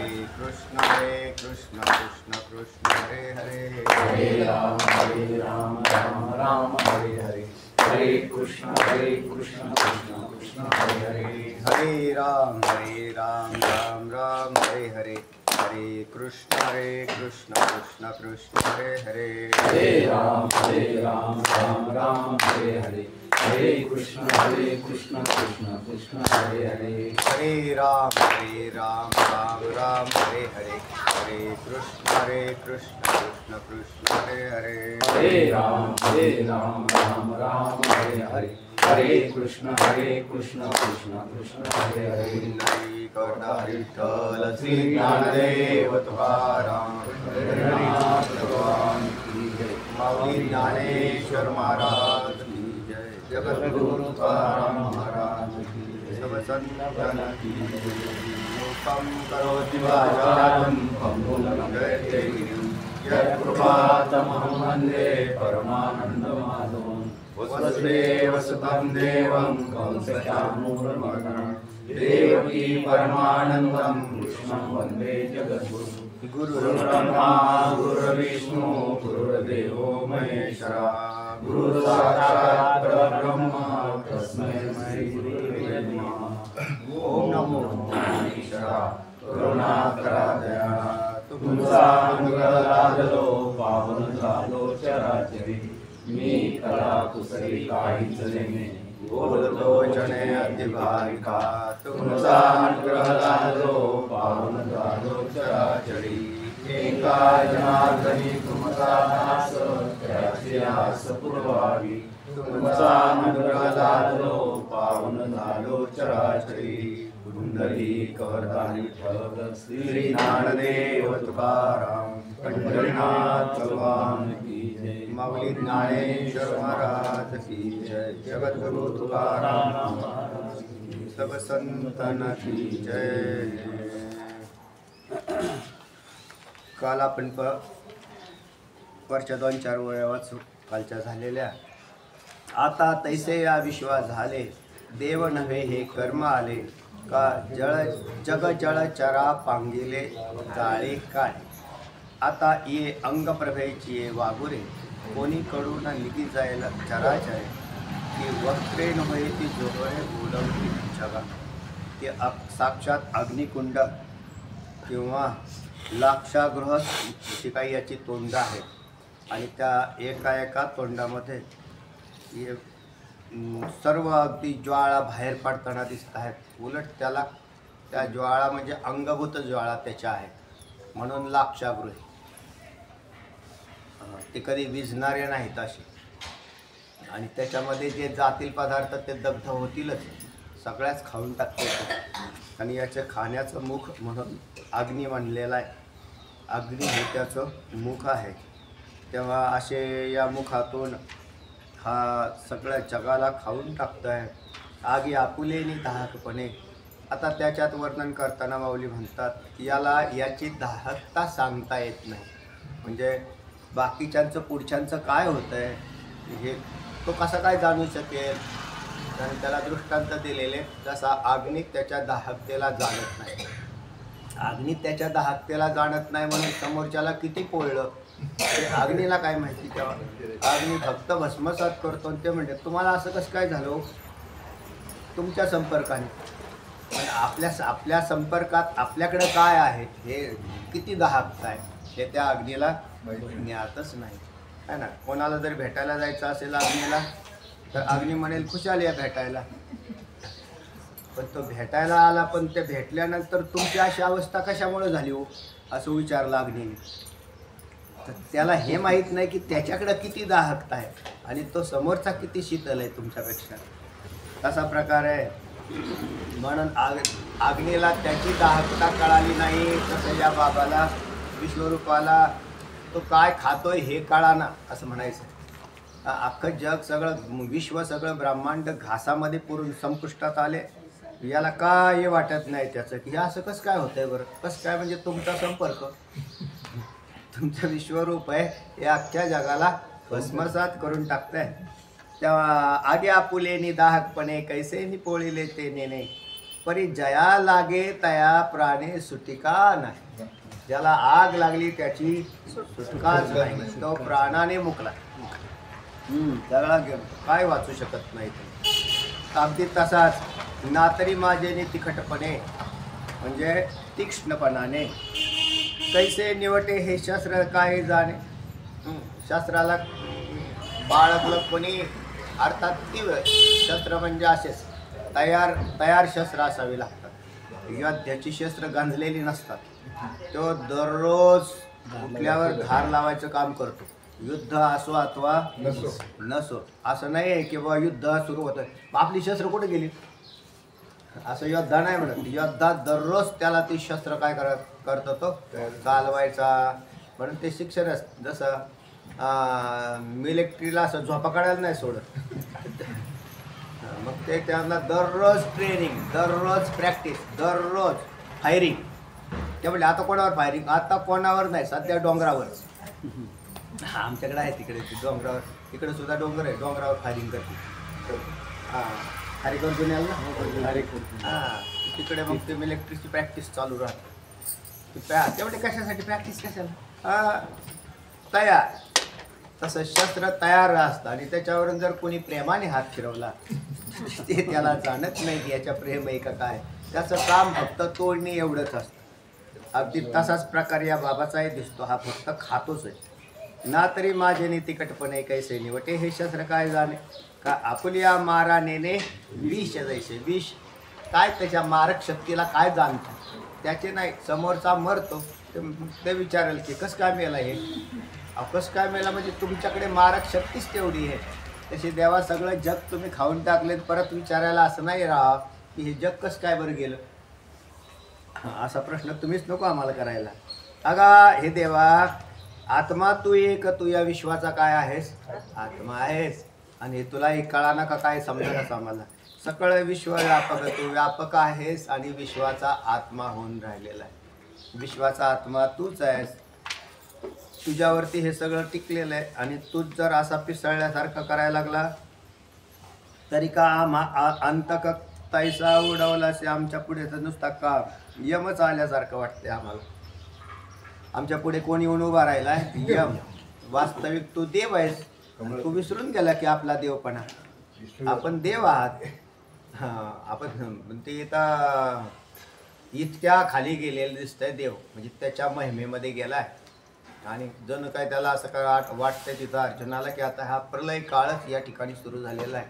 कृष्ण कृष्ण कृष्ण हरे हरे, हरे राम राम राम हरे हरे, हरे कृष्ण कृष्ण कृष्ण हरे हरे, हरे राम राम राम हरे हरे, हरे कृष्ण कृष्ण कृष्ण हरे हरे, हरे राम राम हरे हरे, हरे कृष्ण कृष्ण कृष्ण हरे हरे, हरे राम राम हरे हरे, हरे कृष्ण कृष्ण कृष्ण हरे हरे, हरे राम राम हरे हरे, हरे कृष्ण कृष्ण कृष्ण हरे हरे, हरी करता विठ्ठल श्री ज्ञानदेव तुकाराम हरिनाथ भगवान की जय, माऊली ज्ञानेश्वर महाराज की जय, जगद्गुरु तुकाराम महाराज की जय, सब संतन की जय। मूकं करोति वाचालं पंगुं लंघयते गिरिं, यत्कृपातमहं वन्दे परमानन्दमाधवं, वसुदेवसुतं देवं कंसचाणूरमर्दनं, देवकी परमानन्दं कृष्णं वन्दे जगद्गुरुं, गुरुर्ब्रह्मा गुरुर्विष्णु गुरुर्देवो महेश्वरा, गुरुसाक्षात् परब्रह्म तस्मै श्री गुरुवे नमः। ओम नमो नारायणा करुणा दया, तुमचा अनुग्रह लाभलो पावन झालो चराचरी, मी कला कुसरी काहीच नेमे, बोलतो जने अति भाविका, तुमचा अनुग्रह लाभलो पावन झालो चराचरी, एका जनार्दनी तुमचा दास त्याची आस पुरवावी, तुमचा अनुग्रह लाभलो पावन झालो चराचरी, पुंडलिक वरदानी विठ्ठल श्री ज्ञानदेव तुकाराम, पंढरीनाथ भगवान की जय, माऊली ज्ञानेश्वर महाराज की जय, जगद्गुरु तुकाराम महाराज की जय, सब संतन की जय। काल आपण वरच्या 2-4 वेळा वाचू कालच्या झालेल्या। आता तैसे या विश्वास झाले, देव नव्हे हे कर्म आले, का जग जळ चरा पांगिले जाळे काय, आता ये अंगप्रभेची ये वागुरे, कोणी कडून निघी जायला चराचरे, की वक्रे नव्हे ती जोहरे बोलवली जगा, ते साक्षात अग्निकुंड किंवा लाक्षागृह शिकाई याची तोंड आहे, आणि त्या एका तोंडामध्ये सर्व अगदी ज्वाळा बाहेर पडताना दिसत आहेत। उलट त्या ज्वाळा म्हणजे अंगभूत ज्वाळा त्याच्या आहेत, म्हणून लाक्षागृही, ते कधी विझणारे नाहीत असे, आणि त्याच्यामध्ये जे जातील पदार्थ ते दग्ध होतीलच, सगळ्याच खाऊन टाकते, आणि याचे खाण्याचं मुख म्हणून अग्नी म्हणलेला आहे, अग्नी हे त्याचं मुख आहे। तेव्हा असे या मुखातून हा सगळ्या जगाला खाऊन टाकतोय, आगी आपुलेनी दाहकपणे। आता त्याच्यात वर्णन करताना माऊली म्हणतात याची दाहकता सांगता येत नाही, म्हणजे बाकीच्यांचं पुढच्यांचं काय होतंय हे तो कसा काय जाणू शकेल, कारण त्याला दृष्टांत दिलेले, जसा अग्नी त्याच्या दाहकतेला जाणत नाही, अग्नी त्याच्या दाहकतेला जाणत नाही म्हणून समोरच्याला किती पोळलं ते अग्नीला काय माहिती। तेव्हा अग्नी फक्त भस्मसात करतो, आणि ते म्हणते तुम्हाला असं कसं काय झालं तुमच्या संपर्काने, पण आपल्या संपर्कात आपल्याकडे काय आहे हे किती दाहकता आहे हे त्या अग्नीला ज्ञातच नाही, है ना। कोणाला जर भेटायला जायचं असेल अग्नीला, तर अग्नी म्हणेल खुशाल या भेटायला, पण तो भेटायला आला, पण ते भेटल्यानंतर तुमची अशी अवस्था कशामुळे झाली हो असं विचारलं अग्नीने, तर त्याला हे माहीत नाही की त्याच्याकडे किती दाहकता आहे आणि तो समोरचा किती शीतल आहे तुमच्यापेक्षा, तसा प्रकार आहे। म्हणून अग्नीला त्याची दाहकता कळाली नाही, तसं या बाबाला विश्वरूपाला तो काय खातोय हे कळाना असं म्हणायचं। अख्खं जग सगळं विश्व सगळं ब्रह्मांड घासामध्ये पुरून संपुष्टात आले, याला काय वाटत नाही त्याचं की हे असं कसं काय होतंय बरं, कसं काय, म्हणजे तुमचा संपर्क तुमचं विश्वरूप आहे हे अख्ख्या जगाला भस्मसात करून टाकतंय। तेव्हा आगे आपुलेनी दाहकपणे कैसे नि पोळीले ते नेणे, परी जया लागे तया प्राणे सुटिका नाही. ज्याला आग लागली त्याची सुटकाच नाही, तो प्राणाने मुकला. त्याला काय वाचू शकत नाही. अगदी तसाच नातरी माझेने तिखटपणे म्हणजे तीक्ष्णपणाने कैसे निवटे हे शस्त्र काय जाणे. शस्त्राला बाळगलं कोणी, अर्थात तीव्र शस्त्र म्हणजे असेच तयार शस्त्र असावी लागतात. युद्धाची शस्त्र गांजलेली नसतात. तो दररोज उठल्यावर धार लावायचं काम करतो. युद्ध असो अथवा नसो, असं नाही आहे की बाबा युद्ध सुरू होतं आपली शस्त्र कुठे गेली, असं योद्धा नाही म्हणत. युद्धात दररोज त्याला ती शस्त्र काय करतो तो चालवायचा. म्हणून ते शिक्षण असतं. जसं मिलिटरीला असं झोपा काढायला नाही सोडत. मग ते त्यांना दररोज ट्रेनिंग, दररोज प्रॅक्टिस, दररोज फायरिंग. ते म्हणजे आता कोणावर फायरिंग, आता कोणावर नाही, सध्या डोंगरावर. हा आमच्याकडे आहे तिकडे डोंगरावर, तिकडे सुद्धा डोंगर आहे, डोंगरावर फायरिंग करते. हां हरिकोर जुन्याला ना, हां तिकडे मग ते मिलिटरीची प्रॅक्टिस चालू राहते. तेवढे कशासाठी प्रॅक्टिस, कशाला तयार. तसं शस्त्र तयार असतं आणि त्याच्यावरून जर कोणी प्रेमाने हात फिरवला ते त्याला जाणत नाही की याच्या प्रेम आहे का काय. त्याचं काम फक्त तोडणे एवढंच असतं. अगदी तसाच प्रकार या बाबाचाही दिसतो. हा फक्त खातोच आहे. ना तरी माझे तिकटपणे कैसे निवटे हे शस्त्र काय जाणे. का आपुलिया मारा नेणे विष जैसे. विष काय, त्याच्या मारक शक्तीला काय जाणतं त्याचे नाही. समोरचा मरतो ते विचारेल की कसं काय मेला हे, कसं काय मेला, म्हणजे तुमच्याकडे मारक शक्तीच तेवढी आहे. तशी देवा सगळं जग तुम्ही खाऊन टाकले, परत विचारायला असं नाही राहा की हे जग कसं काय बरं गेलं. असा प्रश्न तुम्हीच नको आम्हाला करायला. अगा हे देवा, आत्मा तू एक, तू या विश्वाचा काय आहेस, आत्मा आहेस. आणि तुला एक कळाना का काय समजलंच आम्हाला. सकळ विश्व व्यापक, तू व्यापक आहेस आणि विश्वाचा आत्मा होऊन राहिलेला आहे. विश्वाचा आत्मा तूच आहेस. तुझ्यावरती हे सगळं टिकलेलं आहे आणि तूच जर असा पिसळल्यासारखं करायला लागला तरी का अंतक तैसा उडवला असे आमच्या पुढे तर नुसता का यमच आल्यासारखं वाटते आम्हाला. आमच्या पुढे कोणी येऊन उभा राहिला आहे यम. वास्तविक तू देव आहेस. तू विसरून गेला की आपला देवपणा. आपण देव आहात. हां आपण ते आता इतक्या खाली गेलेलं दिसतंय देव, म्हणजे त्याच्या महिमेमध्ये गेला आहे. आणि जणू काय त्याला असं काय वाटतंय तिथं अर्जुनाला की आता हा प्रलय काळच या ठिकाणी सुरू झालेला आहे.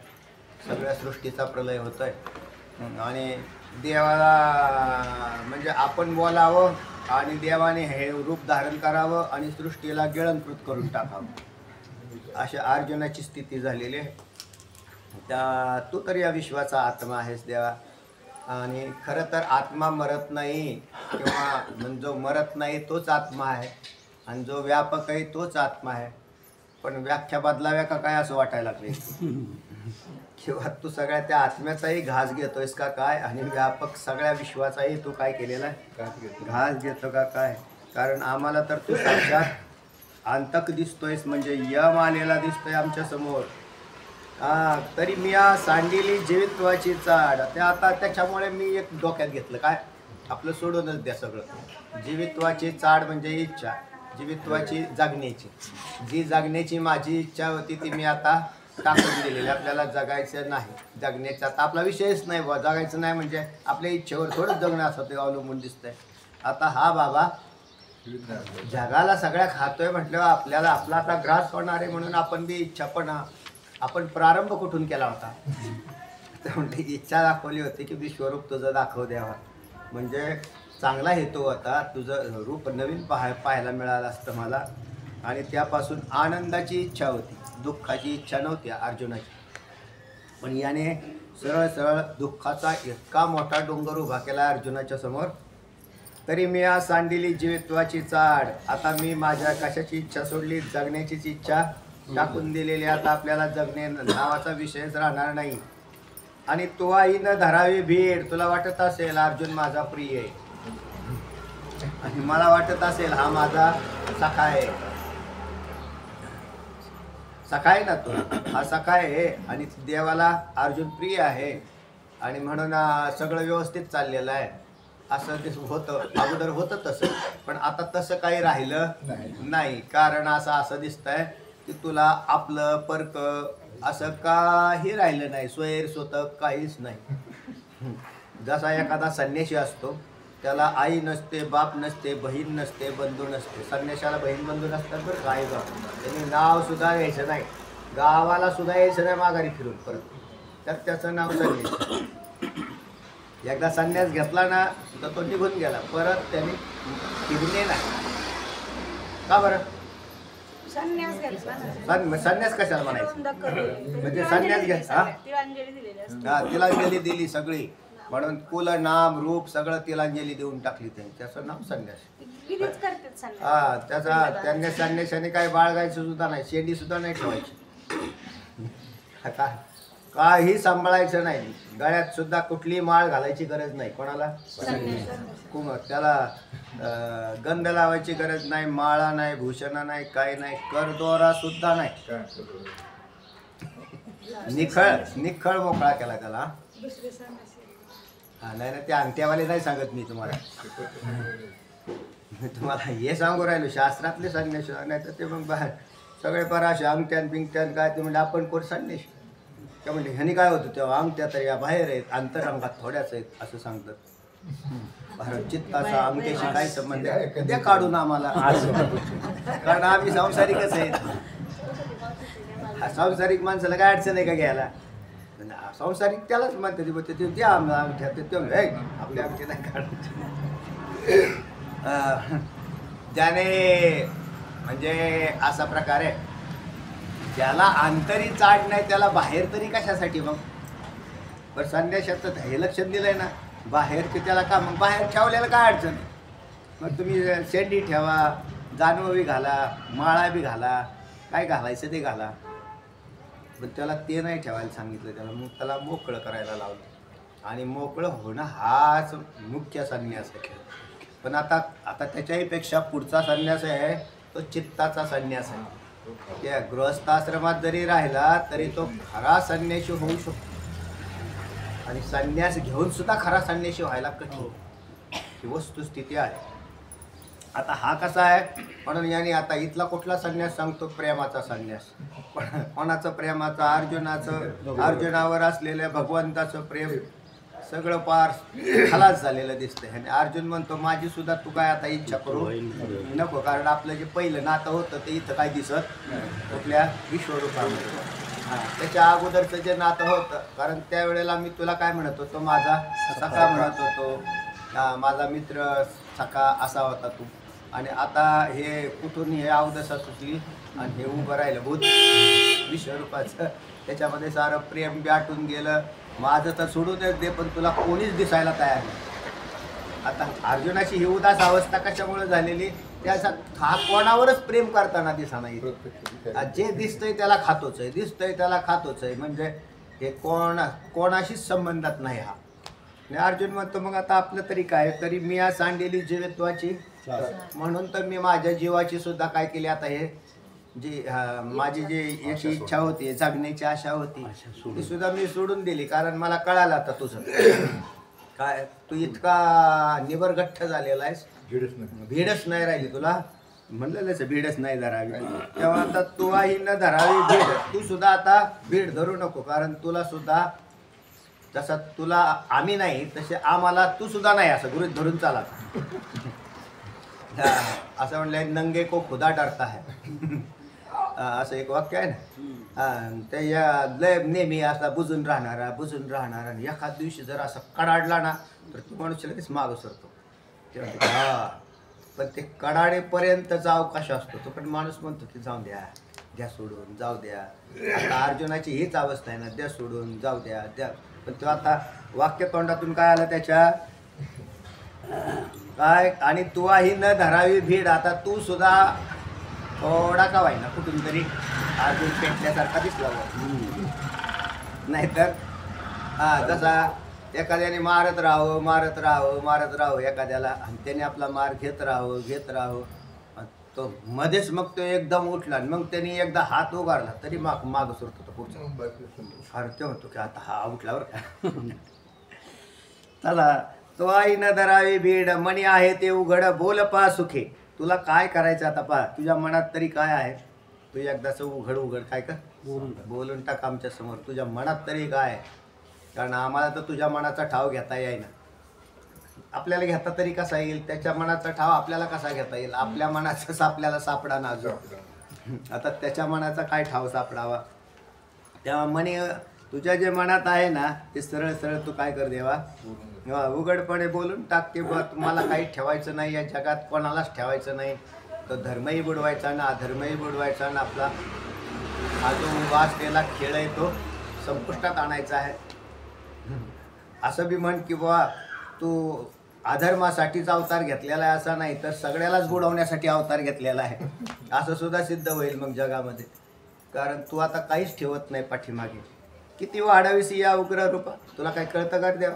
सगळ्या सृष्टीचा प्रलय होत आहे आणि देवाला म्हणजे आपण बोलावं आणि देवाने हे रूप धारण करावं आणि सृष्टीला गिळंकृत करून टाकावं, अशा अर्जुनाची स्थिती झालेली आहे. तू तर या विश्वाचा आत्मा आहेस देवा. आणि खरं तर आत्मा मरत नाही, किंवा जो मरत नाही तोच आत्मा आहे आणि जो व्यापक आहे तोच आत्मा आहे. पण व्याख्या बदलाव्या का काय असं वाटायला लागले. किंवा तू सगळ्या त्या आत्म्याचाही घास घेतोयस का काय, आणि व्यापक सगळ्या विश्वाचाही तू काय केलेला आहे, घास घेतो का काय. कारण आम्हाला तर तू साक्षात अंतक दिसतोयस, म्हणजे यम आलेला दिसतोय आमच्या समोर. तरी मी सांडिली जीवित्वाची चाड. ते आता त्याच्यामुळे मी एक डोक्यात घेतलं काय, आपलं सोडूनच द्या सगळं. जीवित्वाची चाड म्हणजे इच्छा, जीवित्वाची जगण्याची. जी जगण्याची माझी इच्छा होती ती मी आता टाकून दिलेली. आपल्याला जगायचं नाही, जगण्याचा आता आपला विषयच नाही बा. जगायचं नाही म्हणजे आपल्या इच्छेवर थोडंच जगणं असं ते अवलंबून दिसतंय. आता हा बाबा जगाला सगळ्या खातोय म्हटल्यावर आपल्याला आपला आता ग्रास होणार आहे. म्हणून आपण ती इच्छा, पण आपण प्रारंभ कुठून केला होता, तर म्हणजे इच्छा दाखवली होती की विश्वरूप तुझं दाखव द्यावा. म्हणजे चांगला हेतू होता, तुझं रूप नवीन पाहायला मिळालं असतं मला. आणि त्यापासून आनंदाची इच्छा होती, दुःखाची इच्छा नव्हती अर्जुनाची. पण याने सरळ सरळ दुःखाचा इतका मोठा डोंगर उभा केला अर्जुनाच्या समोर. तरी मी आज सांडिली जीवित्वाची चाड. आता मी माझ्या कशाची इच्छा सोडली, जगण्याचीच इच्छा टाकून दिलेली. आता आपल्याला जगणे नावाचा विषयच राहणार नाही. आणि तू आईनं धरावी भीड. तुला वाटत असेल अर्जुन माझा प्रिय आहे, आणि मला वाटत असेल हा माझा सखा आहे. सखा आहे ना, तो हा सखा आहे आणि देवाला अर्जुन प्रिय आहे. आणि म्हणून सगळं व्यवस्थित चाललेलं आहे असं ते होतं. अगोदर होतं तसं, पण आता तसं काही राहिलं नाही. कारण असं दिसतंय की तुला आपलं परक असं काही राहिलं नाही, स्वैर स्वतः काहीच नाही. जसा एखादा संन्याशी असतो, त्याला आई नसते, बाप नसते, बहीण नसते, बंधू नसते. संन्याशाला बहीण बंधू नसतात बरं काय बा, त्यांनी नाव सुद्धा यायचं नाही, गावाला सुद्धा यायचं नाही माघारी फिरून परत, तर त्याचं नाव संन्यास. एकदा संन्यास घेतला ना तर तो निघून गेला, परत त्यांनी फिरणे नाही. का बरं? संन्यास घेतला ना. संन्यास कशाला म्हणायचं? म्हणजे संन्यास घेतला, तिलांजली दिली सगळी, म्हणून कुल नाम रूप सगळं तिलांजली देऊन टाकली त्यांनी, त्याचं नाव संन्यास. हा, त्याचा संन्यासाने काय बाळगायचं सुद्धा नाही, शेंडी सुद्धा नाही ठेवायची, काही सांभाळायचं नाही, गळ्यात सुद्धा कुठली माळ घालायची गरज नाही. कोणाला? त्याला गंध लावायची गरज नाही, माळा नाही, भूषण नाही, काही नाही, करदोरा सुद्धा नाही. निखळ मोकळा केला त्याला. नाही ना, ते अंगठ्यावाले नाही सांगत मी तुम्हाला, तुम्हाला हे सांगू राहिलो शास्त्रातले संन्यास. नाही तर ते मग बाहेर सगळे पराशे अंगठ्यान बिंगट्यान काय ते म्हणजे आपण कोण संन्यास त्या म्हणजे ह्यानी काय होतं तेव्हा अंगठ्या तर या बाहेर आहेत, अंतरंगात थोड्याच आहेत असं सांगतात. भारत चित्ताचा अंगठ्याशी काय संबंध आहे ते काढून आम्हाला, कारण आम्ही सांसारिकच आहेत. सांसारिक माणसाला काय अडचण आहे का घ्यायला? संसारिक त्यालाच म्हणते ते द्या अंगठ्या, ते आपल्या अंगठ्या नाही काढायचे. त्याने म्हणजे असा प्रकार आहे, ज्याला आंतरी चाड नाही त्याला बाहेर तरी कशासाठी मग? बरं संन्यासात हे लक्षात दिलंय ना, बाहेर की त्याला का मग बाहेर ठेवलेलं काय अडचण? मग तुम्ही शेंडी ठेवा, जानवं बी घाला, माळा बी घाला, काय घालायचं ते घाला, पण त्याला ते नाही ठेवायला सांगितलं. त्याला मग त्याला मोकळं करायला लावलं, आणि मोकळं होणं हाच मुख्य संन्यास आहे. पण आता त्याच्याही पेक्षा पुढचा संन्यास आहे तो चित्ताचा संन्यास आहे. त्या गृहस्थाश्रमात जरी राहिला तरी तो खरा संन्यासी होऊ शकतो, आणि संन्यास घेऊन सुद्धा खरा संन्यासी व्हायला कठीण, ही वस्तुस्थिती आहे. आता हा कसा आहे, म्हणून याने आता इथला कुठला संन्यास सांगतो? प्रेमाचा संन्यास. कोणाचं? प्रेमाचा. अर्जुनावर असलेल्या भगवंताचं प्रेम सगळं पार खलास झालेलं दिसतंय. आणि अर्जुन म्हणतो माझी सुद्धा तू काय आता इच्छा करू नको, कारण आपलं जे पहिलं नातं होतं ते इथं काय दिसत कुठल्या विश्वरूपामध्ये. त्याच्या अगोदरचं जे नातं होतं, कारण त्यावेळेला मी तुला काय म्हणत होतो? माझा सखा म्हणत होतो, माझा मित्र सखा असा होता तू. आणि आता हे कुठून हे अवदसा सुचली आणि हे उभं राहिलं भूत विश्वरूपाचं, त्याच्यामध्ये सारं प्रेम बॅटून गेलं. माझं तर सोडूनच दे, पण तुला कोणीच दिसायला तयार नाही. आता अर्जुनाची ही उदास अवस्था कशामुळे झालेली? त्याचा हा कोणावरच प्रेम करताना दिसाना येतो. जे दिसतंय त्याला खातोच आहे, दिसतंय त्याला खातोच आहे, म्हणजे हे कोणाशीच संबंधात नाही हा. आणि अर्जुन म्हणतो मग आता आपलं तरी काय? तरी मी या सांडलेली जीवत्वाची, म्हणून तर मी माझ्या जीवाची सुद्धा काय केली आता, हे जी माझी जी याची इच्छा होती, जगण्याची आशा होती, ती सुद्धा मी सोडून दिली. कारण मला कळालं आता तुझं काय, तू इतका निबरगठ्ठ झालेला आहेस, भीडच नाही राहिली तुला. म्हणलेलंच भीडच नाही धरावी, तेव्हा आता तू आई न धरावी भीड, तू सुद्धा आता भीड धरू नको. कारण तुला सुद्धा जसं तुला आम्ही नाही तसे आम्हाला तू सुद्धा नाही, असं गृहीत धरून चाला. असं म्हणलं नंगे को खुदा डरता है, असं एक वाक्य आहे ना. ते या लय नेहमी असा बुजून राहणारा आणि एखाद दिवशी जर असा कडाडला ना तर तो माणूस लगेच मागं सरतो. हा, पण ते कडाडेपर्यंतचा अवकाश असतो, तो पण माणूस म्हणतो की जाऊ द्या सोडून, जाऊ द्या. आता अर्जुनाची हीच अवस्था आहे ना, द्या सोडून, जाऊ द्या. पण तो आता वाक्य तोंडातून काय आलं त्याच्या, काय, आणि तू ही न धरावी भीड. आता तू सुद्धा थोडा का व्हायना कुठून तरी अर्जुन पेटल्यासारखा दिसला, नाहीतर जसा एखाद्याने मारत राहावं एखाद्याला, आणि त्याने आपला मार घेत राहावं, तो मध्येच मग तो एकदम उठला, मग त्याने एकदा हात उगारला तरी मागं सुरतो तो पुढचा. अरे ते म्हणतो की आता हा उठल्यावर काय चला तो आई न धरावी भीड मनी आहे ते उघड बोल पा सुखे. तुला काय करायचं आता पा, तुझ्या मनात तरी काय आहे? तू एकदाच उघड उघड काय कर बोलून टाक आमच्या समोर. तुझ्या मनात तरी काय आहे? कारण आम्हाला तर तुझ्या मनाचा ठाव घेता येईना. आपल्याला घेता तरी कसा येईल? त्याच्या मनाचा ठाव आपल्याला कसा घेता येईल? आपल्या मनाचाच आपल्याला सापडा ना अजून. आता त्याच्या मनाचा काय ठाव सापडावा? तेव्हा म्हणे तुझ्या जे मनात आहे ना ते सरळ सरळ तू काय कर देवा, उघडपणे बोलून टाक की बा तुम्हाला काही ठेवायचं नाही या जगात, कोणालाच ठेवायचं नाही. तो धर्मही बुडवायचा ना अधर्मही बुडवायचा ना आपला हा जो वास केला खेळ आहे तो संपुष्टात आणायचा आहे. असं बी म्हण की बा तू अधर्मासाठीच अवतार घेतलेला आहे असा नाही तर सगळ्यालाच बुडवण्यासाठी अवतार घेतलेला आहे असं सुद्धा सिद्ध होईल मग जगामध्ये. कारण तू आता काहीच ठेवत नाही पाठीमागे. किती वाढावीस या उग्र रूपा, तुला काय कळतं का देवा?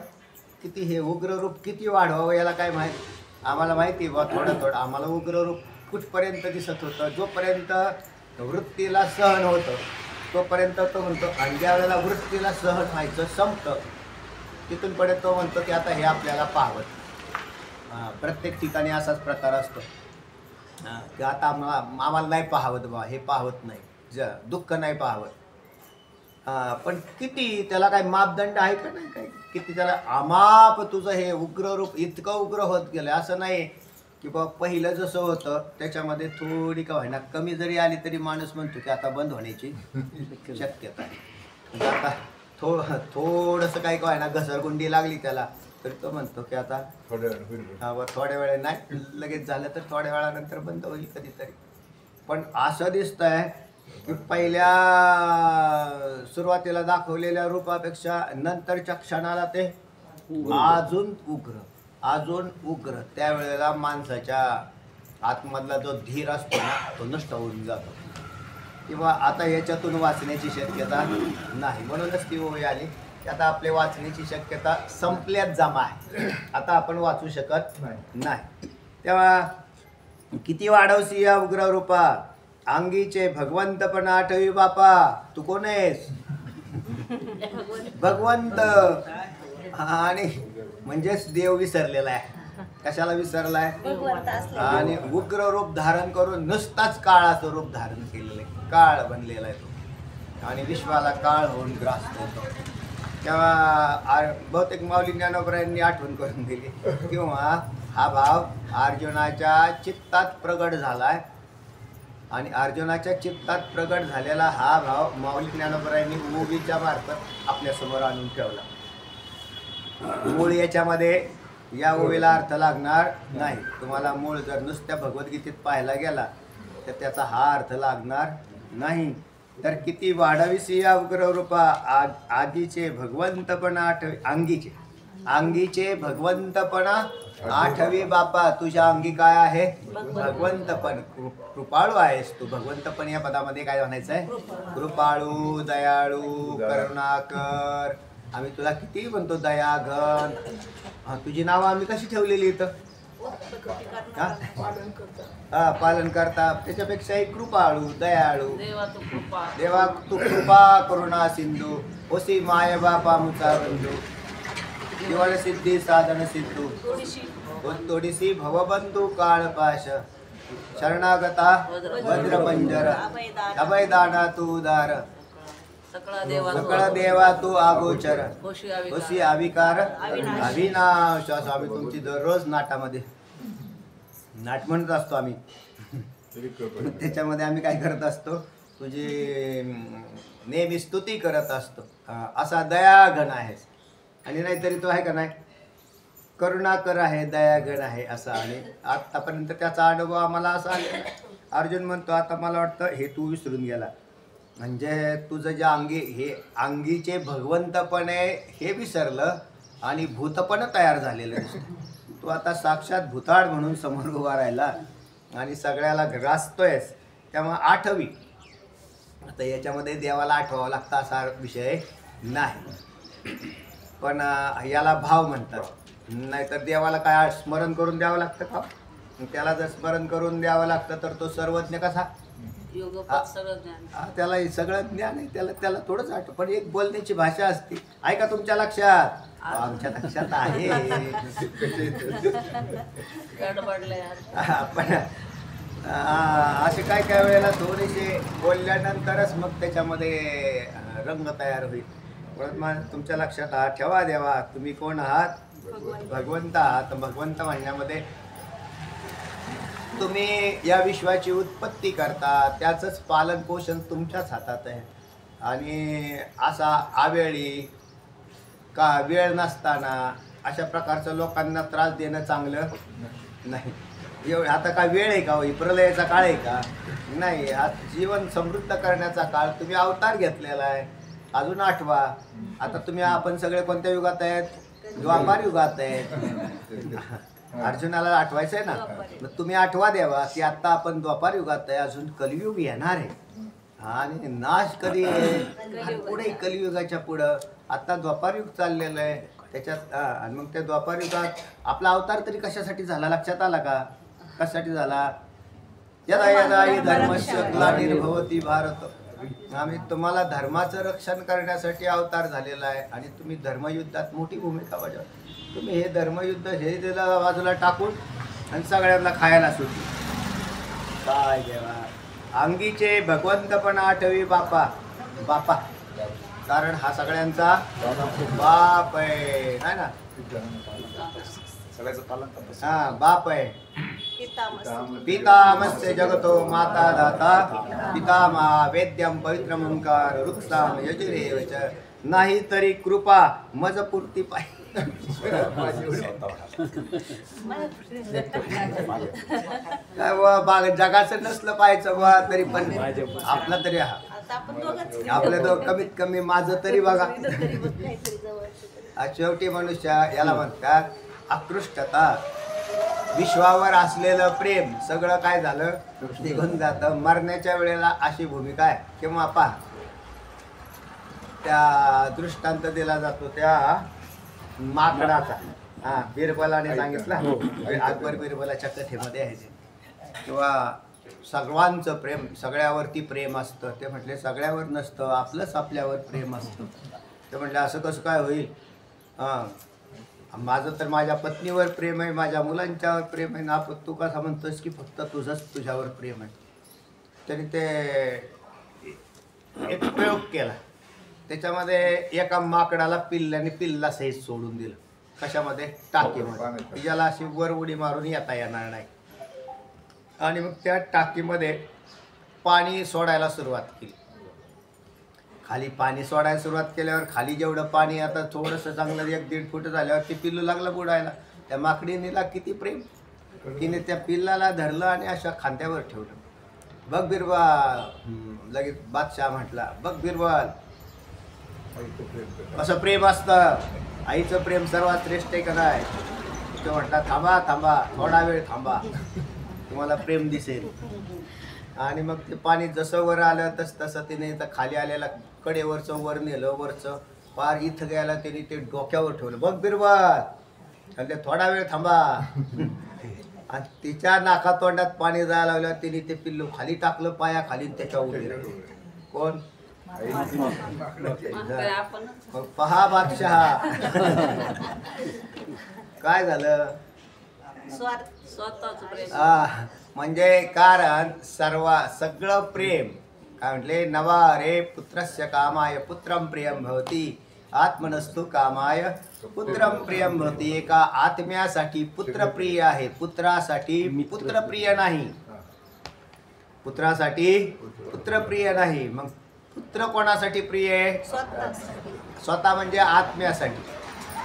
किती हे उग्र रूप किती वाढवावं याला काय माहिती? आम्हाला माहिती बा थोडं थोडं आम्हाला उग्र रूप कुठपर्यंत दिसत होतं. जोपर्यंत वृत्तीला सहन होतं तोपर्यंत तो म्हणतो, आणि ज्या वेळेला वृत्तीला सहन व्हायचं संपतं तिथून पुढे तो म्हणतो की आता हे आपल्याला पाहवत. प्रत्येक ठिकाणी असाच प्रकार असतो की आता आम्हाला नाही पाहवत बा, हे पाहवत नाही, दुःख नाही पाहवत. पण किती त्याला काय मापदंड आहे का नाही? काय किती त्याला अमाप तुझं हे उग्र रूप इतकं उग्र होत गेलं. असं नाही की बा पहिलं जसं होतं त्याच्यामध्ये थोडी का व्हायना कमी जरी आली तरी माणूस म्हणतो की आता बंद होण्याची शक्यता आहे. म्हणजे आता थोडंसं काही का व्हायना घसरगुंडी लागली त्याला तर तो म्हणतो की आता थोड्या वेळ नाही लगेच झालं तर थोड्या वेळानंतर बंद होईल कधीतरी. पण असं दिसतंय की पहिल्या सुरुवातीला दाखवलेल्या रूपापेक्षा नंतरच्या क्षणाला ते अजून उग्र त्यावेळेला माणसाच्या आतमधला जो धीर असतो ना तो नष्ट होऊन जातो. किंवा आता याच्यातून वाचण्याची शक्यता नाही. म्हणूनच ती ओळी आली की आता आपले वाचण्याची शक्यता संपल्यात जमा आहे. आता आपण वाचू शकत नाही. तेव्हा किती वाढवसी या उग्र रूपा अंगीचे भगवंत पण आठवी बापा. तू कोण आहेस? भगवंत. आणि म्हणजेच देव विसरलेला आहे. कशाला विसरलाय? आणि उग्र रूप धारण करून नुसताच काळाचं रूप धारण केलेलं आहे. काळ बनलेला आहे तो आणि विश्वाला काळ होऊन ग्रासतो होतो. तेव्हा बहुतेक माऊली ज्ञानोबरायांनी आठवण करून दिली किंवा हा भाव अर्जुनाच्या चित्तात प्रगट झालाय. आणि अर्जुनाच्या चित्तात प्रगट झालेला हा भाव माऊली ज्ञानोबरायांनी ओवीच्या मार्फत आपल्यासमोर आणून ठेवला. मूळ याच्यामध्ये या ओवीला अर्थ लागणार नाही. तुम्हाला मूळ जर नुसत्या भगवद्गीतेत पाहायला गेला तर त्याचा हा अर्थ लागणार नाही. तर किती वाढावीसी या उग्र रूपा आगीचे भगवंतपणा अंगीचे भगवंतपणा आठवी बापा. तुझ्या अंगी काय आहे? भगवंतपण. कृपाळू आहेस तू. भगवंतपण या पदामध्ये काय म्हणायचं आहे? कृपाळू, दयाळू, करुणाकर. आम्ही तुला किती म्हणतो दयाघन. तुझी नावं आम्ही कशी ठेवलेली इथं? पालन करता. त्याच्यापेक्षाही कृपाळू, दयाळू. देवा तू कृपा करुणा सिंधू ओसी माय बापा मुचा बंधू जीवन सिद्धी साधन सिद्धू तोडीसी भवबंधू काळपाश शरणागता वज्रपंजर अभयदाना तू उदार सकळ देवा तू आगोचर होशी अविकार अविनाश. असं आम्ही तुमची दररोज नाटामध्ये नाट म्हणत असतो आम्ही. त्याच्यामध्ये आम्ही काय करत असतो? तुझी नेहमी स्तुती करत असतो. असा दयाघन आहेस. आणि नाहीतरी तो आहे का नाही करुणाकर आहे, दयाघन आहे असा. आणि आतापर्यंत त्याचा अनुभव आम्हाला असा आला. अर्जुन म्हणतो आता मला वाटतं हे तू विसरून गेला. म्हणजे तुझं जे हे अंगीचे भगवंतपण आहे हे विसरलं आणि भूतपण तयार झालेलं दिसतं. तू आता साक्षात भूताळ म्हणून समोर उभा राहिला आणि सगळ्याला ग्रासतोयस. तेव्हा आठवी. आता याच्यामध्ये देवाला आठवावं लागतं असा विषय नाही. पण याला भाव म्हणतात. नाहीतर देवाला काय स्मरण करून द्यावं लागतं का? त्याला जर स्मरण करून द्यावं लागतं तर तो सर्वज्ञ कसा? त्याला सगळं ज्ञान आहे. त्याला थोडंच आठवतं. पण एक बोलण्याची भाषा असते. ऐका तुमच्या लक्षात आमच्या लक्षात आहे. गडबडलंय पण असे काय काय वेळेला थोडेसे बोलल्यानंतरच मग त्याच्यामध्ये रंग तयार होईल. म्हणून मग तुमच्या लक्षात ठेवा देवा, तुम्ही कोण आहात? भगवंत आहात. भगवंत म्हणण्यामध्ये तुम्ही या विश्वाची उत्पत्ती करता, त्याचंच पालन पोषण तुमच्याच हातात आहे. आणि असा अवेळी का वेळ नसताना अशा प्रकारचं लोकांना त्रास देणं चांगलं नाही. एवढं आता काय वेळ आहे का? होई प्रलयाचा काळ आहे का? नाही. हा जीवन समृद्ध करण्याचा काळ. तुम्ही अवतार घेतलेला आहे. अजून आठवा. आता तुम्ही आपण सगळे कोणत्या युगात आहेत? द्वापार युगात आहेत. अर्जुनाला आठवायचं आहे ना, मग तुम्ही आठवा द्यावा की आता आपण द्वापार युगात आहे, अजून कलियुग येणार आहे. आणि नाश कधी आहे? पुढे कलियुगाच्या पुढं. आता द्वापार युग चाललेलं आहे त्याच्यात. आणि मग त्या द्वापार युगात आपला अवतार तरी कशासाठी झाला? लक्षात आला का? कशासाठी झाला? यदा यदा हि धर्मस्य ग्लानिर्भवति भारत. आम्ही तुम्हाला धर्माचं रक्षण करण्यासाठी अवतार झालेला आहे आणि तुम्ही धर्मयुद्धात मोठी भूमिका बजावता. तुम्ही हे धर्मयुद्ध हे दिला बाजूला टाकून आणि सगळ्यांना खायला सुटली. काय देवा, अंगीचे भगवंत पण आठवी बापा. बापा कारण हा सगळ्यांचा बाप आहे, नाही ना? हा बाप आहे. पितामस्य जगतो माता दाता पितामहा वेद्यम पवित्रम ओंकार वृक्षाम यजुरेव च नाही तरी कृपा मज पूर्ती पाहिजे. जगाचं नसलं पाहिजे बा तरी पण आपला तरी आपलं तो कमीत कमी माझं तरी बघा. शेवटी मनुष्य याला म्हणतात आकृष्टता. विश्वावर असलेलं प्रेम सगळं काय झालं? निघून जातं. मरण्याच्या वेळेला अशी भूमिका आहे. किंवा पहा त्या दृष्टांत दिला जातो त्या माकडाचा. हा बिरबलाने सांगितलं. अकबर बिरबलाच्या कथेमध्ये आहे ते. किंवा सर्वांचं प्रेम, सगळ्यावरती प्रेम असतं. ते म्हटले सगळ्यावर नसतं, आपलंच आपल्यावर प्रेम असतं. ते म्हटले असं कसं काय होईल? माझं तर माझ्या पत्नीवर प्रेम आहे, माझ्या मुलांच्यावर प्रेम आहे ना. तू कसा म्हणतोस की फक्त तुझंच तुझ्यावर प्रेम आहे? तरी ते एक प्रयोग केला. त्याच्यामध्ये एका माकडाला पिल्लाने पिल्ला सहित सोडून दिलं. कशामध्ये? टाकीमध्ये. ज्याला अशी वर उडी मारून येता येणार नाही. आणि मग त्या टाकीमध्ये पाणी सोडायला सुरुवात केली. खाली पाणी सोडायला सुरुवात केल्यावर खाली जेवढं पाणी आता थोडंसं चांगलं 1-1.5 फूट झाल्यावर ते पिल्लू लागलं बुडायला. त्या माकडीनीला किती प्रेम. तिने त्या पिल्लाला धरलं आणि अशा खांद्यावर ठेवलं. बघ बिरबल, लगेच बादशाह म्हटला, बघ बिरबल कसं प्रेम असतं. आईचं प्रेम सर्वात श्रेष्ठ आहे का नाही? तो म्हटला थांबा थांबा, थोडा वेळ थांबा, तुम्हाला प्रेम दिसेल. आणि मग ते पाणी जसं वर आलं तसं तिने इथं खाली आलेला कडेवरचं वर नेलं. वरचं पार इथं गेला त्याने ते डोक्यावर ठेवलं. बघ बिरबल, म्हणजे थोडा वेळ थांबा. आणि तिच्या नाका तोंडात पाणी जायला लागलं. तिने ते पिल्लू खाली टाकलं पाया खाली, त्याच्या उभी राहिली. कोण? पहा बादशाह काय झालं? म्हणजे कारण सगळं प्रेम काय म्हटले? नवा रे पुत्रस्य कामाय पुत्रम प्रियम भवती आत्मनस्तु कामाय पुत्रम प्रियम भवती. एका आत्म्यासाठी पुत्र प्रिय आहे, पुत्रासाठी पुत्र प्रिय नाही. पुत्रासाठी पुत्र प्रिय नाही. मग पुत्र कोणासाठी प्रिय आहे? स्वतः म्हणजे आत्म्यासाठी.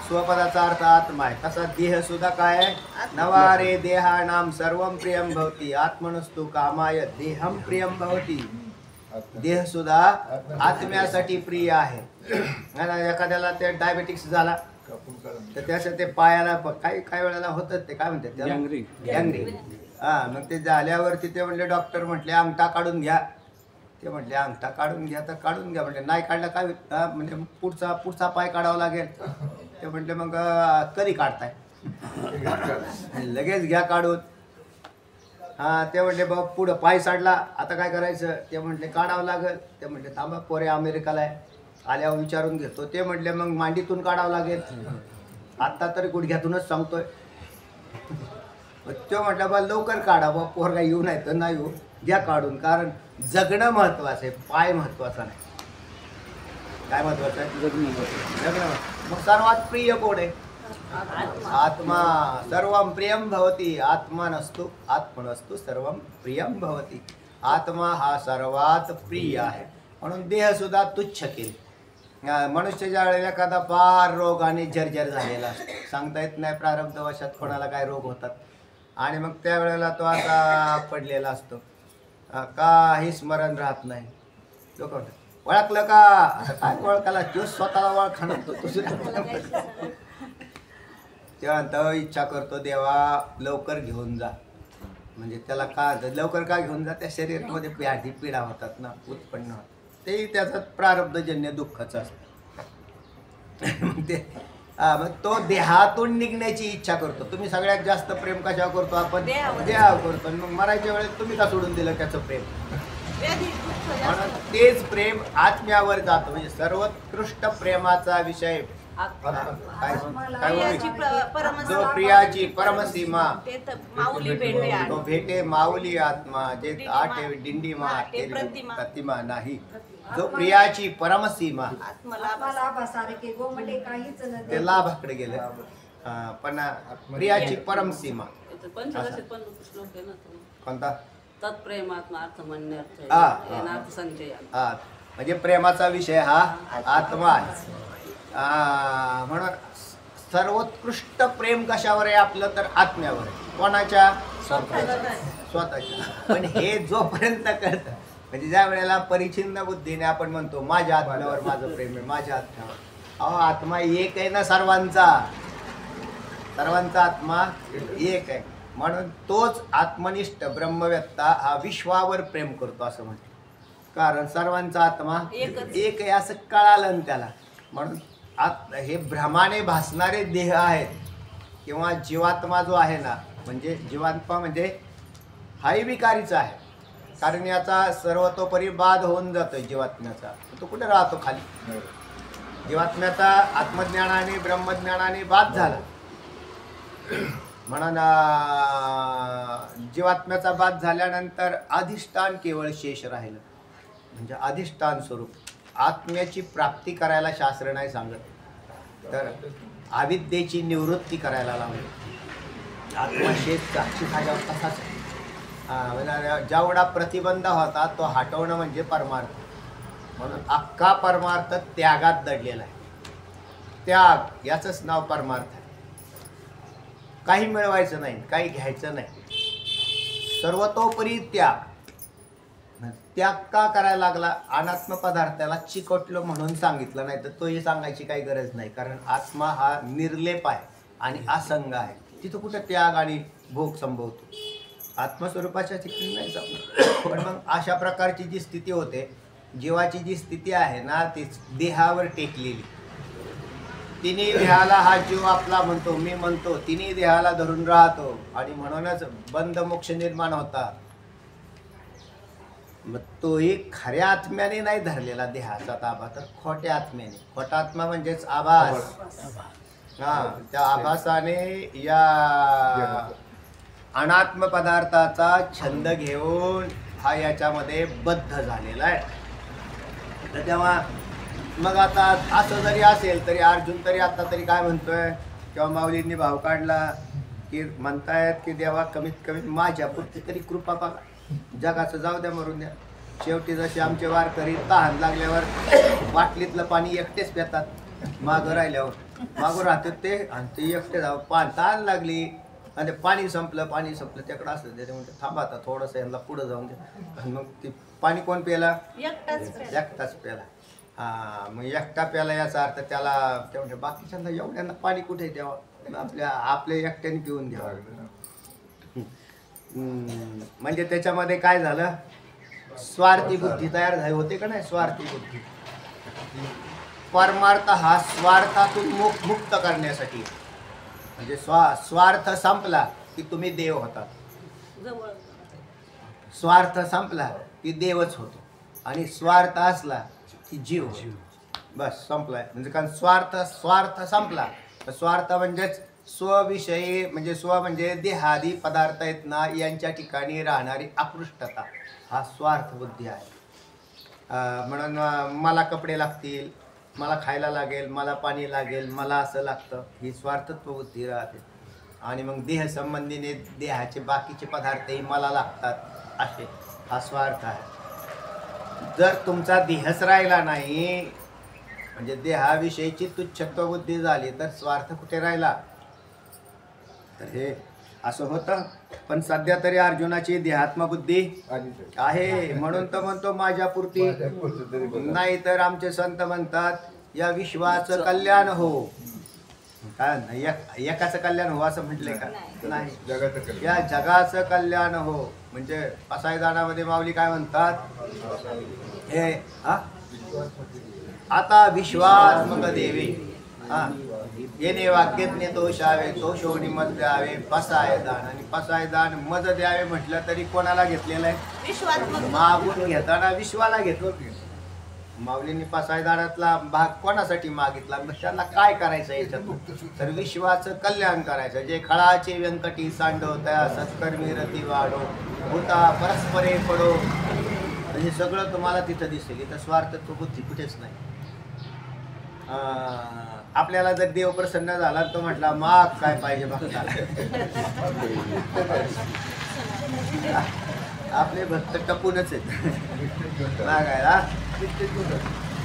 स्वपदाचा अर्थ आत्मा आहे. तसा देह सुद्धा काय आहे? नवा रे देहानाम सर्वम प्रियम भवती आत्मनस्तु कामाय देहम प्रियम भवती. देह सुद्धा आत्म्यासाठी प्रिय आहे. एखाद्याला ते डायबेटिक्स झाला तर त्याच्या ते पायाला काही वेळेला होतं ते काय म्हणतात त्याला? गँग्रीन. हा मग ते झाल्यावरती ते म्हणले डॉक्टर म्हटले अंगठा काढून घ्या. ते म्हटले अंगठा काढून घ्या तर काढून घ्या. म्हटले नाही काढला काय म्हणजे पुढचा पाय काढावा लागेल. ते म्हटले मग कधी काढताय? लगेच घ्या काढून. हां ते म्हटले बघ पुढं पाय साडला आता काय करायचं? ते म्हटले काढावं लागेल. ते म्हटले थांबा पोरे अमेरिकाला आहे. आल्यावर विचारून घेतो. ते म्हटले मग मांडीतून काढावं लागेल, आत्ता तरी गुडघ्यातूनच सांगतोय. तो म्हटलं बा लवकर काढा बा, पोरगा येऊ नाही तर नाही येऊ, घ्या काढून. कारण जगणं महत्वाचं आहे, पाय महत्वाचा नाही. काय महत्वाचं आहे? जगणं. मग सर्वात प्रिय कोण आहे? आत्मा. सर्वं प्रियं भवती आत्मानस्तु आत्मनस्तु सर्वं प्रियं भवती. आत्मा हा सर्वात प्रिय आहे. म्हणून देह सुद्धा तुच्छ केले. मनुष्य ज्या वेळेला एखादा फार रोग आणि जर्जर झालेला असतो, सांगता येत नाही प्रारब्ध वशात कोणाला काय रोग होतात, आणि मग त्यावेळेला तो आता पडलेला असतो, काही स्मरण राहत नाही. लोक म्हणतात ओळखलं का? आता काय ओळखायला, तो स्वतःला ओळखणार तो तेव्हा इच्छा करतो देवा लवकर घेऊन जा. म्हणजे त्याला का लवकर का घेऊन जा? त्या शरीरामध्ये व्याधी पीडा होतात ना, उत्पन्न होतात, तेही त्याचं प्रारब्धजन्य दुःखाचं असतं. मग ते मग तो देहातून निघण्याची इच्छा करतो. तुम्ही सगळ्यात जास्त प्रेम कशावर करतो? आपण देहावर करतो. मग मरायच्या वेळेस तुम्ही का सोडून दिलं त्याचं प्रेम? म्हणून तेच प्रेम आत्म्यावर जातं. म्हणजे सर्वोत्कृष्ट प्रेमाचा विषय जो प्रियाची परमसीमा तो भेटे माऊली आत्मा, जे आठे दिंडी मा प्रतिमा नाही. जो प्रियाची परमसीमा ते लाभाकडे गेले, पण प्रियाची परमसीमा कोणता? म्हणजे प्रेमाचा विषय हा आत्मा आहे. म्हणून सर्वोत्कृष्ट प्रेम कशावर आहे आपलं? तर आत्म्यावर. कोणाच्या? स्वतःच्या. पण हे जोपर्यंत कळतं, म्हणजे ज्या वेळेला परिच्छिन्न बुद्धीने आपण म्हणतो माझ्या आत्म्यावर माझं प्रेम आहे, माझ्या आत्म्यावर, अहो आत्मा एक आहे ना सर्वांचा. सर्वांचा आत्मा एक आहे. म्हणून तोच आत्मनिष्ठ ब्रह्मवेत्ता हा विश्वावर प्रेम करतो असं म्हणतो. कारण सर्वांचा आत्मा एक आहे असं कळालं त्याला. म्हणून हे भ्रमाने भासणारे देह आहेत, किंवा जीवात्मा जो आहे ना, म्हणजे जीवात्मा म्हणजे हाही विकारीचा आहे. कारण याचा सर्वतोपरी बाध होऊन जातोय जीवात्म्याचा. तो कुठे राहतो? खाली. जीवात्म्याचा आत्मज्ञानाने ब्रह्मज्ञानाने बाध झाला. म्हणून जीवात्म्याचा बाध झाल्यानंतर अधिष्ठान केवळ शेष राहिलं. म्हणजे अधिष्ठान स्वरूप आत्म्याची प्राप्ती करायला शास्त्र नाही सांगत, तर अविद्येची निवृत्ती करायला लावली. आत्मा शेष तसाच जेवढा प्रतिबंध होता तो हटवणं म्हणजे परमार्थ. म्हणून अख्खा परमार्थ त्यागात दडलेला आहे. त्याग याचंच नाव परमार्थ आहे. काही मिळवायचं नाही, काही घ्यायचं नाही, सर्वतोपरी त्याग. त्याग का करायला लागला? अनात्म पदार्थाला चिकटलो म्हणून सांगितलं, नाही तर तोही सांगायची काही गरज नाही. कारण आत्मा हा निर्लेप आहे आणि असंग आहे. तिथं कुठं त्याग आणि भोग संभवतो? आत्मस्वरूपाच्या ठिकाणी नाही संभवत. पण मग अशा प्रकारची जी स्थिती होते, जीवाची जी स्थिती आहे ना, ती देहावर टेकलेली. तिन्ही देहाला हा जीव आपला म्हणतो, मी म्हणतो, तिन्ही देहाला धरून राहतो आणि म्हणूनच बंध मोक्ष निर्माण होता. मग तोही खऱ्या आत्म्याने नाही धरलेला देहाचा ताबा, तर खोट्या आत्म्याने. खोटा आत्मा म्हणजेच आभास. त्या आभासाने या अनात्म पदार्थाचा छंद घेऊन हा याच्यामध्ये बद्ध झालेला आहे. तर तेव्हा मग आता असं जरी असेल तरी अर्जुन तरी आता तरी काय म्हणतोय, किंवा माऊलींनी भाव काढला की म्हणतायत की देवा कमीत कमी माझ्या पुरती तरी कृपा बघा, जगाचं जाऊ द्या, मरून द्या. शेवटी जसे आमचे वारकरी तहान लागल्यावर बाटलीतलं पाणी एकटेच पितात, मागं राहिल्यावर मागं राहतात ते, आणि ते एकटे जाऊ तहान लागली आणि पाणी संपलं त्याकडं असलं ते म्हणते थांबा आता थोडंसं यांना पुढं जाऊन द्या. आणि मग ते पाणी कोण प्याला? एकटाच प्याला. मग एकटा प्याला याचा अर्थ त्याला तेवढ्या बाकीच्यांना एवढ्यांना पाणी कुठे द्यावं? आपल्या एकट्याने पिऊन द्यावं. म्हणजे त्याच्यामध्ये काय झालं? स्वार्थी बुद्धी तयार झाली होते का नाही? स्वार्थी बुद्धी. परमार्थ हा स्वार्थातून मुक्त करण्यासाठी. म्हणजे स्वार्थ संपला की तुम्ही देव होता, स्वार्थ संपला की देवच होतो, आणि स्वार्थ असला की जीव. बस संपलाय. म्हणजे कारण स्वार्थ संपला. तर स्वार्थ म्हणजेच स्वविषयी, म्हणजे स्व म्हणजे देहादी पदार्थ आहेत ना यांच्या ठिकाणी राहणारी आकृष्टता, हा स्वार्थ बुद्धी आहे. म्हणून मला कपडे लागतील, मला खायला लागेल, मला पाणी लागेल, मला असं लागतं, ही स्वार्थत्व बुद्धी राहते. आणि मग देहसंबंधीने देहाचे बाकीचे पदार्थही मला लागतात असे, हा स्वार्थ आहे. जर तुमचा देहच राहिला नाही, म्हणजे देहाविषयीची तुच्छत्व बुद्धी झाली, तर स्वार्थ कुठे राहिला? तर हे असं होतं. पण सध्या तरी अर्जुनाची देहात्मबुद्धी आहे, म्हणून तर म्हणतो माझ्यापुरती. नाही तर आमचे संत म्हणतात या विश्वाचं कल्याण हो. काय नाही, एकाचं कल्याण हो असं म्हटले का? नाही, या जगाचं कल्याण हो. म्हणजे पसायदानामध्ये माऊली काय म्हणतात? हे आता विश्वास मग देवे, येणे वाक्यज्ञ दोषावे, दोषोनी मत द्यावे, पसायदान. आणि पसायदान मज द्यावे म्हटलं तरी कोणाला घेतलेलं आहे? मागून घेताना विश्वाला घेतलं. माऊलींनी पसायदानातला भाग कोणासाठी मागितला? मग त्यांना काय करायचं याच्यातून? तर विश्वाचं कल्याण करायचं. जे खळाचे व्यंकटी सांडवत्या, सत्कर्मी रती वाढो, भूता परस्परे पडो, हे सगळं तुम्हाला तिथं दिसेल. इथं स्वार्थत्व बुद्धी कुठेच नाही. आपल्याला जर देव प्रसन्न झाला तो म्हटला माग काय पाहिजे बघता. आपले भक्त टपूनच आहेत मागायला.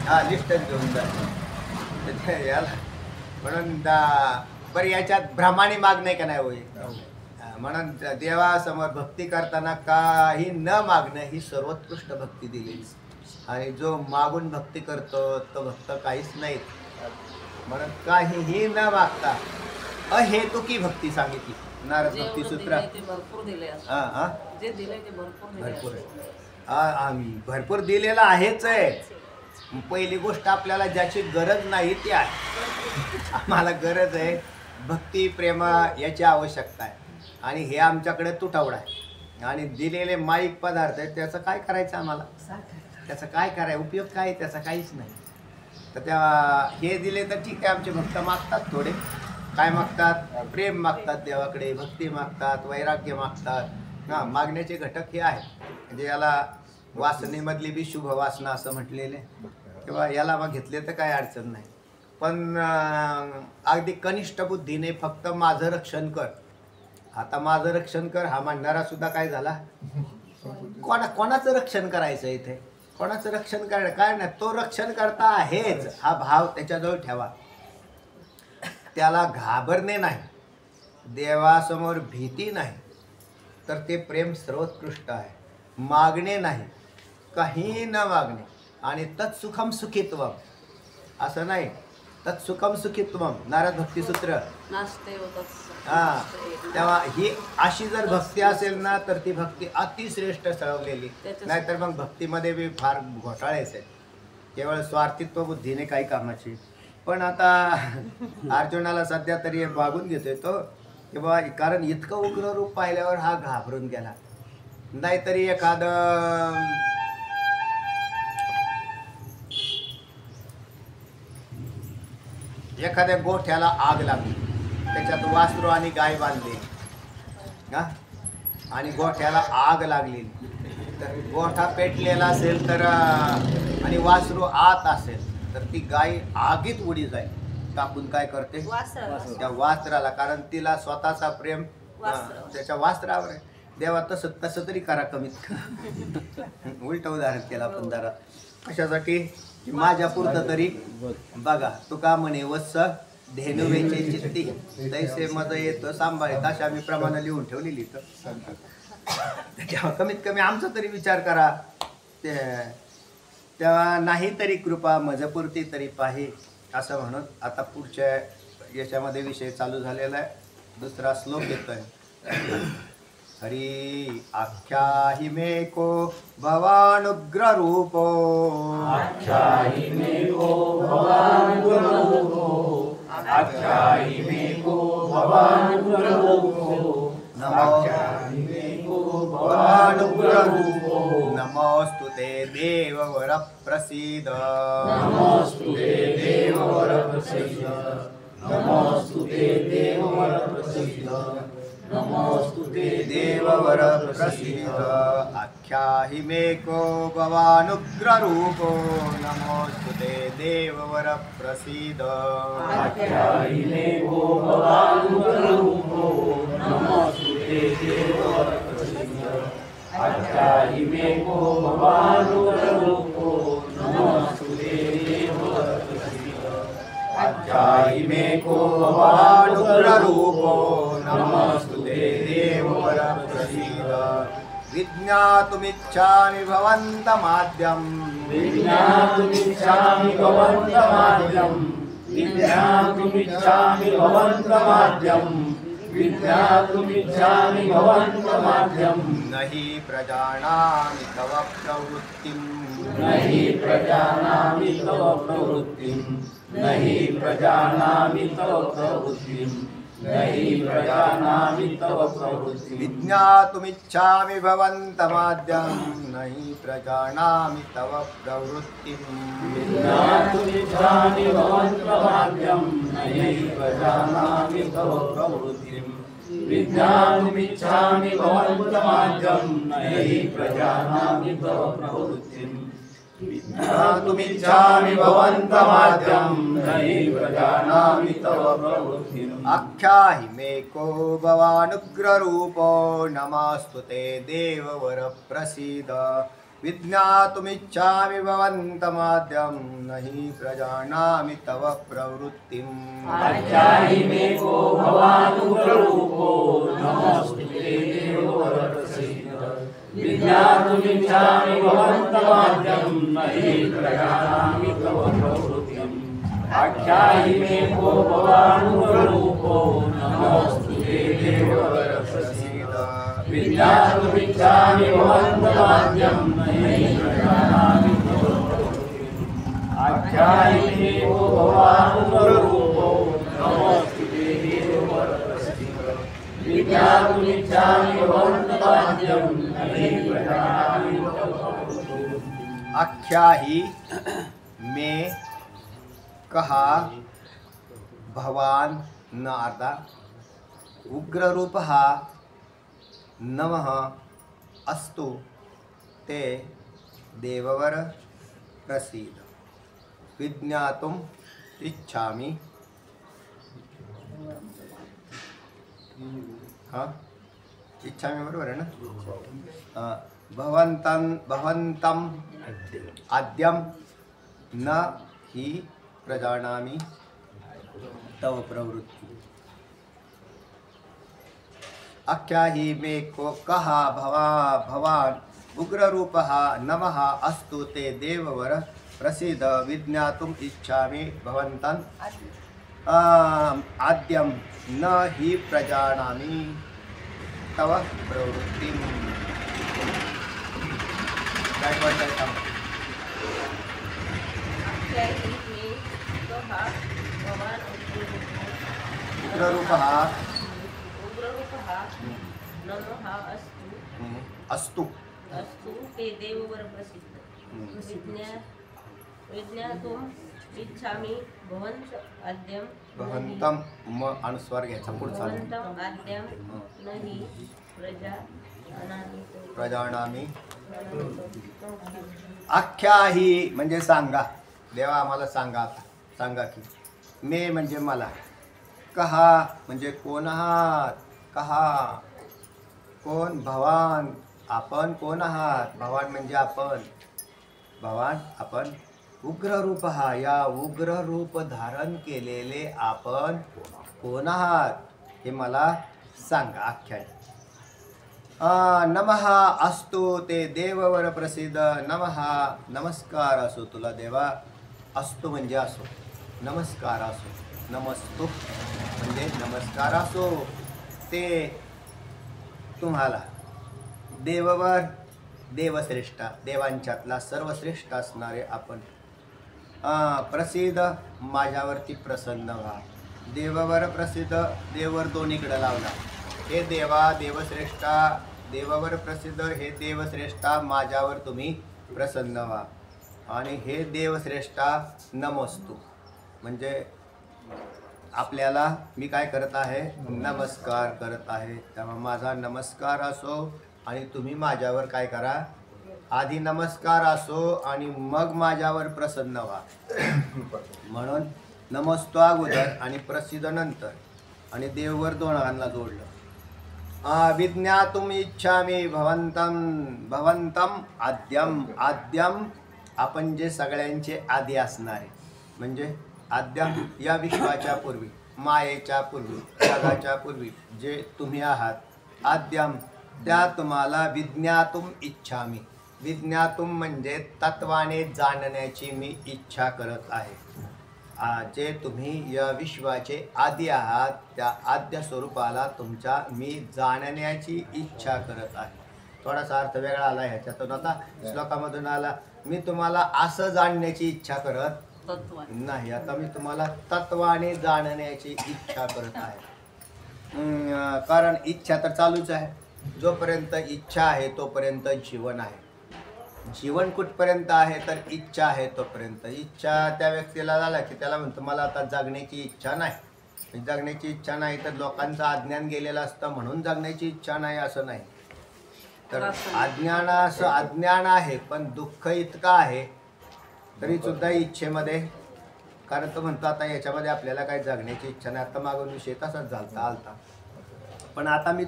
हा लिस्टच घेऊन जात याला. म्हणून बरं याच्यात भ्रमाने मागणे का नाही होईल. म्हणून देवासमोर भक्ती करताना काही न मागणं ही सर्वोत्कृष्ट भक्ती दिली. आणि जो मागून भक्ती करतो तो भक्त काहीच नाहीत. म्हणून काहीही न मागता अहेतुकी भक्ती सांगितली नारद भक्ती सूत्र. भरपूर दिलेला आहेच आहे. पहिली गोष्ट आपल्याला ज्याची गरज नाही ती आहे. आम्हाला गरज आहे भक्ती प्रेम याची आवश्यकता आहे. आणि हे आमच्याकडे तुटवडा आहे. आणि दिलेले माईक पदार्थ आहेत त्याचं काय करायचं आम्हाला? त्याचा काय करायचं? उपयोग काय? त्याचा काहीच नाही. तर त्या हे दिले तर ठीक आहे. आमचे भक्त मागतात थोडे. काय मागतात? प्रेम मागतात देवाकडे, भक्ती मागतात, वैराग्य मागतात. हां, मागण्याचे घटक हे आहे. म्हणजे याला वासनेमधली बी शुभ वासना असं म्हटलेले, किंवा याला मग घेतले तर काय अडचण नाही. पण अगदी कनिष्ठ बुद्धीने फक्त माझं रक्षण कर. आता माझं रक्षण कर हा म्हणणारा सुद्धा काय झाला? कोणाचं रक्षण करायचं इथे? कोणाचं रक्षण करणं काय नाही. तो रक्षण करता आहेच हा भाव त्याच्याजवळ ठेवा. त्याला घाबरणे नाही, देवासमोर भीती नाही, तर ते प्रेम सर्वोत्कृष्ट आहे. मागणे नाही, काही न मागणे. आणि तत्सुखम सुखित्वम असं नाही, तत्सुखम सुखित्वम नारद भक्ती सूत्र. हा, तेव्हा ही अशी जर भक्ती असेल ना तर ती भक्ती अतिश्रेष्ठ ठरवलेली. नाहीतर मग भक्तीमध्ये बी फार घोटाळेच आहेत. केवळ स्वार्थित्व बुद्धीने काही कामाची. पण आता अर्जुनाला सध्या तरी मागून घेतोय तो की बाबा, कारण इतकं उग्र रूप पाहिल्यावर हा घाबरून गेला. नाहीतरी एखाद्या गोठ्याला आग लागली, त्याच्यात वासरू आणि गाय बांधली आणि गोठ्याला आग लागली, तर गोठा पेटलेला असेल तर आणि वासरू आत असेल तर ती गाय आगीत उडी जाईल. टाकून काय करते? त्या वासराला. कारण तिला स्वतःचा प्रेम त्याच्या वासरावर आहे. देवा तसं तरी करा कमीत. उलट उदाहरण केलं आपण जरा कशासाठी? माझ्या पुरतं तरी बघा. तुका म्हणे वत्स धेनुवेचे चित्ती तैसे मज येतं सांभाळत. अशा मी प्रमाण लिहून ठेवलेली. तर त्याच्यावर कमीत कमी आमचा तरी विचार करा. तेव्हा नाही तरी कृपा मजपुरती तरी पाही असं म्हणून आता पुढच्या याच्यामध्ये विषय चालू झालेला आहे. दुसरा श्लोक येतोय. हरी आख्याहि मे को भवानुग्र रूपो, आख्याहि मे को भवानुग्र रूपो, आख्याहि मे को भवानुग्र रूपो, नमो आख्याहि मे को भवानुग्र रूपो, नमोस्तुते देववर प्रसीद नमोस्तुते देववर प्रसीद नमोस्तुते देववर प्रसीद नमोस्तुते देववर प्रसीद आख्याहि मे को भवानुग्ररूपो नमोस्तुते देववर प्रसीद आख्याहि मे को भवानुग्ररूपो नमोस्तुते देववर प्रसीद आख्याहि मे को भवानुग्ररूपो नमोस्तुते देववर प्रसीद आख्याहि मे को भवानुग्ररूपो नमोस्तुते देववर प्रसीद विज्ञातुमिच्छामि भवन्तमाद्यं विज्ञातुमिच्छामि भवन्तमाद्यं विज्ञातुमिच्छामि भवन्तमाद्यं विज्ञातुमिच्छामि भवन्तमाद्यं न हि प्रजानामि तव प्रवृत्तिं न हि प्रजानामि तव प्रवृत्तिं न हि प्रजानामि तव प्रवृत्तिं न हि प्रजानामि तव प्रवृत्तिं विज्ञातुमिच्छामि भवन्तमाद्यं न हि प्रजानामि तव प्रवृत्तिं विज्ञातुमिच्छामि भवन्तमाद्यं न हि प्रजानामि तव प्रवृत्तिं विज्ञातुमिच्छामि भवन्तमाद्यं न हि प्रजानामि तव प्रवृत्तिं विज्ञातुमिच्छामि भवन्तमाद्यं न हि प्रजानामि तव प्रवृत्तिम् आख्याहि मे को भवानुग्ररूपो नमोस्तुते देववर प्रसीद विज्ञातुमिच्छामि भवन्तमाद्यं न हि प्रजानामि तव प्रवृत्तिम् आख्याहि मे को भवानुग्ररूपो नमोस्तुते देववर प्रसीद विज्ञातुमिच्छामि भवन्तमाद्यं न हि प्रजानामि तव प्रवृत्तिम् आख्याहि मे को भवानुग्ररूपो नमोस्तुते देववर प्रसीद विज्ञातुमिच्छामि भवन्तमाद्यं न हि प्रजानामि तव प्रवृत्तिम् आख्याहि मे को भवानुग्ररूपो नमोस्तुते देववर प्रसीद विज्ञातुमिच्छामि भवन्तमाद्यं न हि प्रजानामि तव प्रवृत्तिम् आख्याहि मे कहा भवान न अर्धा उग्ररूप हा नमः अस्तु ते देववर प्रसीद विज्ञातुम इच्छामि हाँ इच्छामि बरोबर आहे ना भवन्तम आद्यम न हि प्रजानामि तव प्रवृत्ति आख्याहि मे को कहा भवान उग्ररूपः नमः अस्तु ते देववर प्रसीद विज्ञातुम इच्छामि भवन्तम् आद्यम न हि प्रजानामि तव प्रवृत्तिम् काय वाटतंय का उग्ररूपः अस्तु अस्तु ते देववर प्रसिद्ध विज्ञातुम इच्छामि भवन्त आद्यम भवंतम म अनुस्वार घ्यायचा पुढचा भवन्तं आद्यम न हि प्रजानामी आख्याही म्हणजे सांगा देवा आम्हाला सांगा आता सांगा की मे म्हणजे मला कहा म्हणजे कोण आहात कहा कोण भवान आपण कोण आहात भवान म्हणजे आपण भवान आपण उग्ररूप हा या उग्र रूप धारण केलेले आपण कोण आहात हे मला सांगा आख्याही नमः अस्तु ते देववर प्रसिद्ध नमः नमस्कार असो तुला देवा अस्तु म्हणजे असो नमस्कार असो नमस्तु म्हणजे नमस्कार असो ते तुम्हाला देववर देवश्रेष्ठ देवांच्यातला सर्वश्रेष्ठ असणारे आपण प्रसिद्ध माझ्यावरती प्रसन्न व्हा देववर प्रसिद्ध देवर दोन्हीकडे लावला हे देवा देवश्रेष्ठा देवावर प्रसिद्ध हे देवश्रेष्ठा माझ्यावर तुम्ही प्रसन्न व्हा. आणि हे देवश्रेष्ठा नमस्तु म्हणजे आपल्याला मी काय करत आहे, नमस्कार करत आहे. त्यामुळे माझा नमस्कार असो आणि तुम्ही माझ्यावर काय करा, आधी नमस्कार असो आणि मग माझ्यावर प्रसन्न व्हा. म्हणून नमस्तो अगोदर आणि प्रसिद्ध नंतर आणि देववर दोघांना जोडलं. विज्ञातुम इच्छामि भवंतम आद्यम. आद्यम आपण जे सगळ्यांचे आधी असणारे म्हणजे आद्यम या विश्वाच्या पूर्वी, मायेच्या पूर्वी, जगाच्या पूर्वी जे तुम्ही आहात आद्यम, त्या तुम्हाला विज्ञातुम इच्छामि. विज्ञातुम म्हणजे तत्वाने जाणण्याची मी इच्छा करत आहे. जे तुम्ही या विश्वाचे आदी आहात त्या आद्य स्वरूपाला तुमच्या मी जाणण्याची इच्छा करत आहे. थोडासा अर्थ वेगळा आला ह्याच्यातून. आता श्लोकामधून आला मी तुम्हाला असं जाणण्याची इच्छा करत नाही, आता मी तुम्हाला तत्वाने जाणण्याची इच्छा करत आहे. कारण इच्छा तर चालूच आहे. जोपर्यंत इच्छा आहे तोपर्यंत जीवन आहे. जीवन कुठपर्यंत आहे तर इच्छा आहे तोपर्यंत. इच्छा त्या व्यक्तीला झाला की त्याला म्हणतो मला आता जगण्याची इच्छा नाही. जगण्याची इच्छा नाही तर लोकांचं अज्ञान गेलेलं असतं म्हणून जगण्याची इच्छा नाही असं नाही. तर अज्ञान आहे पण दुःख इतकं आहे तरी सुद्धा इच्छेमध्ये, कारण तो म्हणतो आता याच्यामध्ये आपल्याला काही जगण्याची इच्छा नाही. आता मागून विषय तसाच झालता आलता. पण आता मी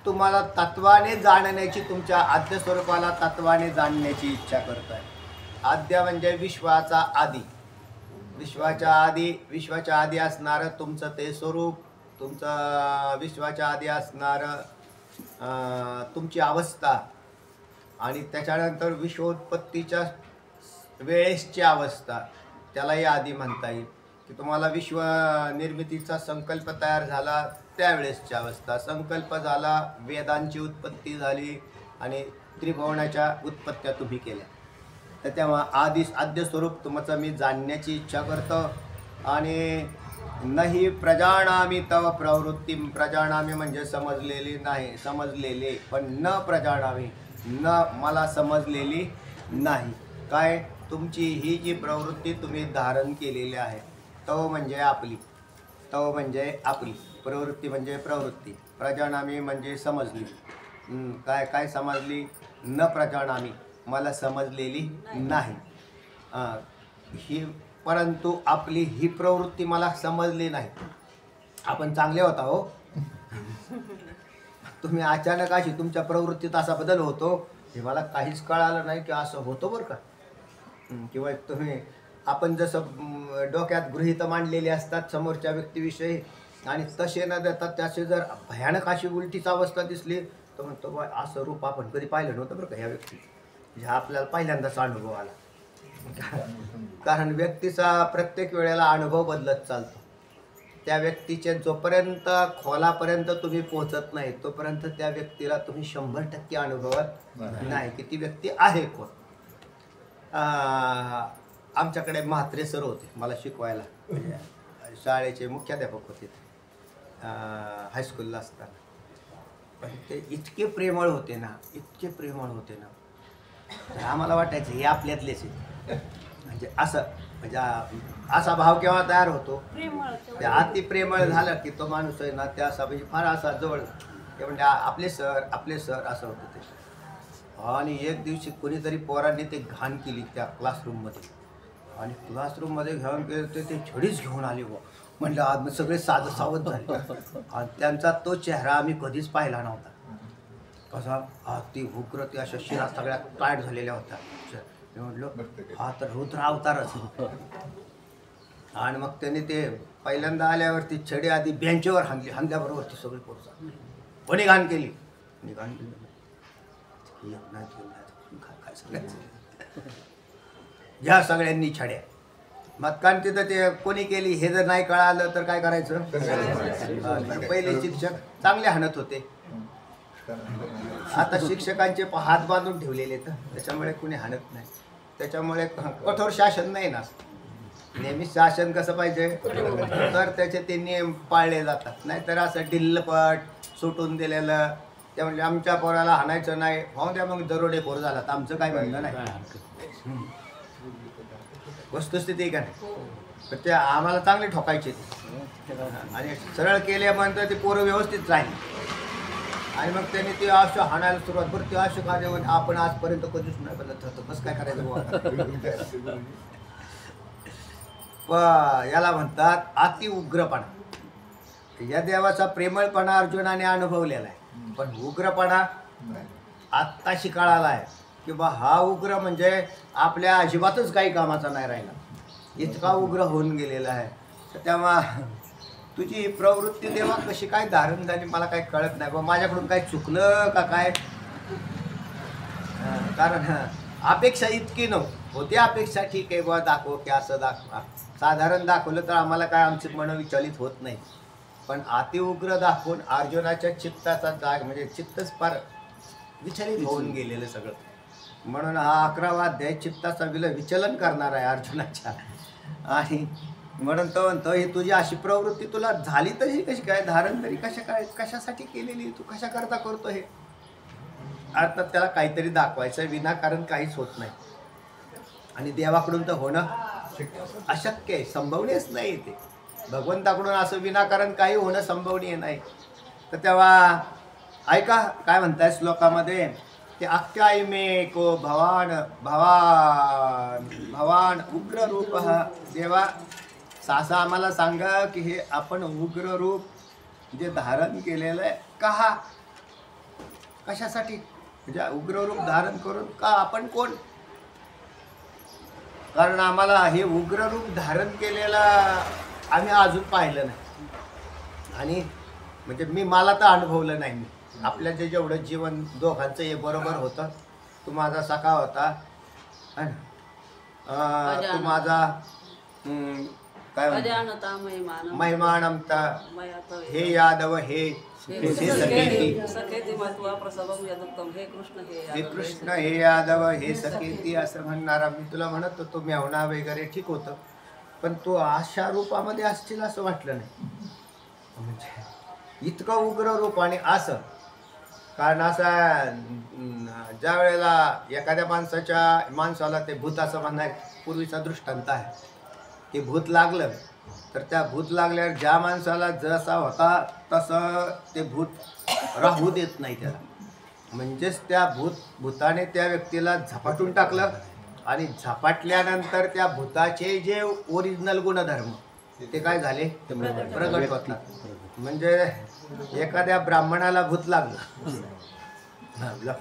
तुम्हाला तत्वाने जाणण्याची, तुमच्या आद्य स्वरूपाला तत्वाने जाणण्याची इच्छा करत आहे. आद्य म्हणजे विश्वाचा आदी. विश्वाच्या आधी असणारं तुमचं ते स्वरूप, तुमचं विश्वाच्या आधी असणारं तुमची अवस्था आणि त्याच्यानंतर विश्वोत्पत्तीच्या वेळेसची अवस्था, त्यालाही आधी म्हणता येईल. की तुम्हाला विश्व निर्मितीचा संकल्प तयार झाला त्यावेळेसची अवस्था. संकल्प झाला, वेदांची उत्पत्ती झाली आणि त्रिभुवनाच्या उत्पत्त्या तुम्ही केल्या. तर तेव्हा आद्य स्वरूप तुमचं मी जाणण्याची इच्छा करतो. आणि नाही प्रजानामी तव प्रवृत्तीम. प्रजानामी म्हणजे समजलेली नाही, समजलेले, पण न प्रजानामी न मला समजलेली नाही. काय तुमची ही जी प्रवृत्ती तुम्ही धारण केलेली आहे, तव म्हणजे आपली, तव म्हणजे आपली, प्रवृत्ती म्हणजे प्रवृत्ती, प्रजानामी म्हणजे समजली. काय समजली, न प्रजानामी मला समजलेली नाही ही, परंतु आपली ही प्रवृत्ती मला समजली नाही. आपण चांगले होता हो, तुम्ही अचानक अशी तुमच्या प्रवृत्तीत असा बदल होतो हे मला काहीच कळालं नाही की असं होतं बरं का. किंवा तुम्ही आपण जसं डोक्यात गृहीत मांडलेली असतात समोरच्या व्यक्तीविषयी आणि तसे न देतात त्याचे जर भयानक अशी उलटीच अवस्था दिसली तर म्हणतो बा असं रूप आपण कधी पाहिलं नव्हतं बरं का ह्या व्यक्ती. ह्या आपल्याला पहिल्यांदाच अनुभव आला. कारण व्यक्तीचा प्रत्येक वेळेला अनुभव बदलत चालतो. त्या व्यक्तीचे जोपर्यंत खोलापर्यंत तुम्ही पोहोचत नाही तोपर्यंत त्या व्यक्तीला तुम्ही 100% अनुभवत नाही की ती व्यक्ती आहे कोण. आमच्याकडे म्हात्रे सर होते मला शिकवायला, शाळेचे मुख्याध्यापक होते हायस्कूलला असताना. पण ते इतके प्रेमळ होते ना, इतके प्रेमळ होते ना, तर आम्हाला वाटायचं हे आपल्यातलेच आहे. म्हणजे असं म्हणजे असा भाव केव्हा तयार होतो, ते अति प्रेमळ झालं की तो माणूस आहे ना त्या असा म्हणजे फार असा जवळ ते म्हणजे आपले सर असं होतं ते. आणि एक दिवशी कोणीतरी पोरांनी ते घाण केली त्या क्लासरूममध्ये आणि क्लासरूममध्ये घेऊन गेले ते छडीच घेऊन आले व म्हटलं आज सगळे सावध झाले. आणि त्यांचा तो चेहरा आम्ही कधीच पाहिला नव्हता. कसा ती उग्र ती अशा शिरा सगळ्या टाईट झालेल्या होत्या. मी म्हटलं हा तर रुद्र अवतारच. आणि मग त्यांनी ते पहिल्यांदा आल्यावरती छडी आधी बेंचवर हाणल्याबरोबर ती सगळी पोरचा कोणी घाण केली, घाण केली ह्या सगळ्यांनी छड्या. मग कारण तिथं ते कोणी केली हे जर नाही कळालं तर काय करायचं. पहिले शिक्षक चांगले हाणत होते, आता शिक्षकांचे हात बांधून ठेवलेले तर त्याच्यामुळे कोणी हाणत नाही. त्याच्यामुळे कठोर शासन नाही ना. नेहमी शासन कसं पाहिजे तर त्याचे ते नियम पाळले जातात. नाहीतर असं ढिल्लपट सुटून दिलेलं ते म्हणजे आमच्या पोराला हाणायचं नाही, हो द्या मग दरोडेखोर झाला तर आमचं काय म्हणणं नाही. वस्तुस्थिती का नाही, पण ते आम्हाला चांगले ठोकायचे आणि सरळ केल्यानंतर ते पोरं व्यवस्थित राहील. आणि मग त्यांनी ते आशु हाणायला सुरुवात, बरं ते आशु कार्यामध्ये आपण आजपर्यंत कधीच नाही बनत होतं, कसं काय करायचं बुवा? याला म्हणतात अति उग्रपणा. या देवाचा प्रेमळपणा अर्जुनाने अनुभवलेला आहे, पण उग्रपणा आत्ताशी कळाला आहे की बा हा उग्र म्हणजे आपल्या अजिबातच काही कामाचा नाही राहिला, इतका उग्र होऊन गेलेला आहे. तर तेव्हा तुझी प्रवृत्ती देवा कशी काय धारण झाली मला काही कळत नाही बा, माझ्याकडून काही चुकलं का काय? कारण अपेक्षा इतकी होती, अपेक्षा ठीक आहे बा दाखव की असं दाखवा, साधारण दाखवलं तर आम्हाला काय आमची मन विचलित होत नाही. पण अतिउग्र दाखवून अर्जुनाच्या चित्ताचा जाग म्हणजे चित्तच फार विचलित होऊन गेलेलं सगळं. म्हणून हा 11वा अध्याय चित्ताचा विचलन करणार आहे अर्जुनाच्या. आणि म्हणून तो म्हणतो ही तुझी अशी प्रवृत्ती तुला झाली तरी कशी काय, धारण तरी कशासाठी केलेली, तू कशा करता करतो हे? अर्थात त्याला काहीतरी दाखवायचं, विनाकारण काहीच होत नाही. आणि देवाकडून तर होणं अशक्य आहे, संभवणीच नाही ते. भगवंताकडून असं विनाकारण काही होणं संभवनीय नाही. तर तेव्हा ऐका काय म्हणताय श्लोकामध्ये की अख्याय मे को भवान भवान भवान उग्र रूप. देवा सासा आम्हाला सांगा की हे आपण उग्र रूप जे धारण केलेलं आहे का, कशासाठी, म्हणजे उग्र रूप धारण करून का, आपण कोण? कारण आम्हाला हे उग्र रूप धारण केलेला आम्ही अजून पाहिलं नाही. आणि म्हणजे मला तर अनुभवलं नाही. मी आपल्या जे जेवढं जीवन दोघांचं हे बरोबर होतं, तू माझा सखा होता, तू माझा काय महिमान अमता हे यादव हे कृष्ण हे यादव हे सखेती असं म्हणणारा मी तुला म्हणत होतो. मेवणा वगैरे ठीक होतं, पण तू अशा रूपामध्ये असतील असं वाटलं नाही. म्हणजे इतकं उग्र रूप. आणि असं कारण असा ज्या वेळेला एखाद्या माणसाला ते भूताचं म्हणणार पूर्वीचा दृष्टांत आहे, ते भूत लागलं तर त्या भूत लागल्यावर ज्या माणसाला जसा होता तसं ते भूत राहू देत नाही त्याला. म्हणजेच त्या भूताने त्या व्यक्तीला झपाटून टाकलं आणि झपाटल्यानंतर त्या भूताचे जे ओरिजिनल गुणधर्म ते काय झाले, प्रगट होतात. म्हणजे एखाद्या ब्राह्मणाला भूत लागलं,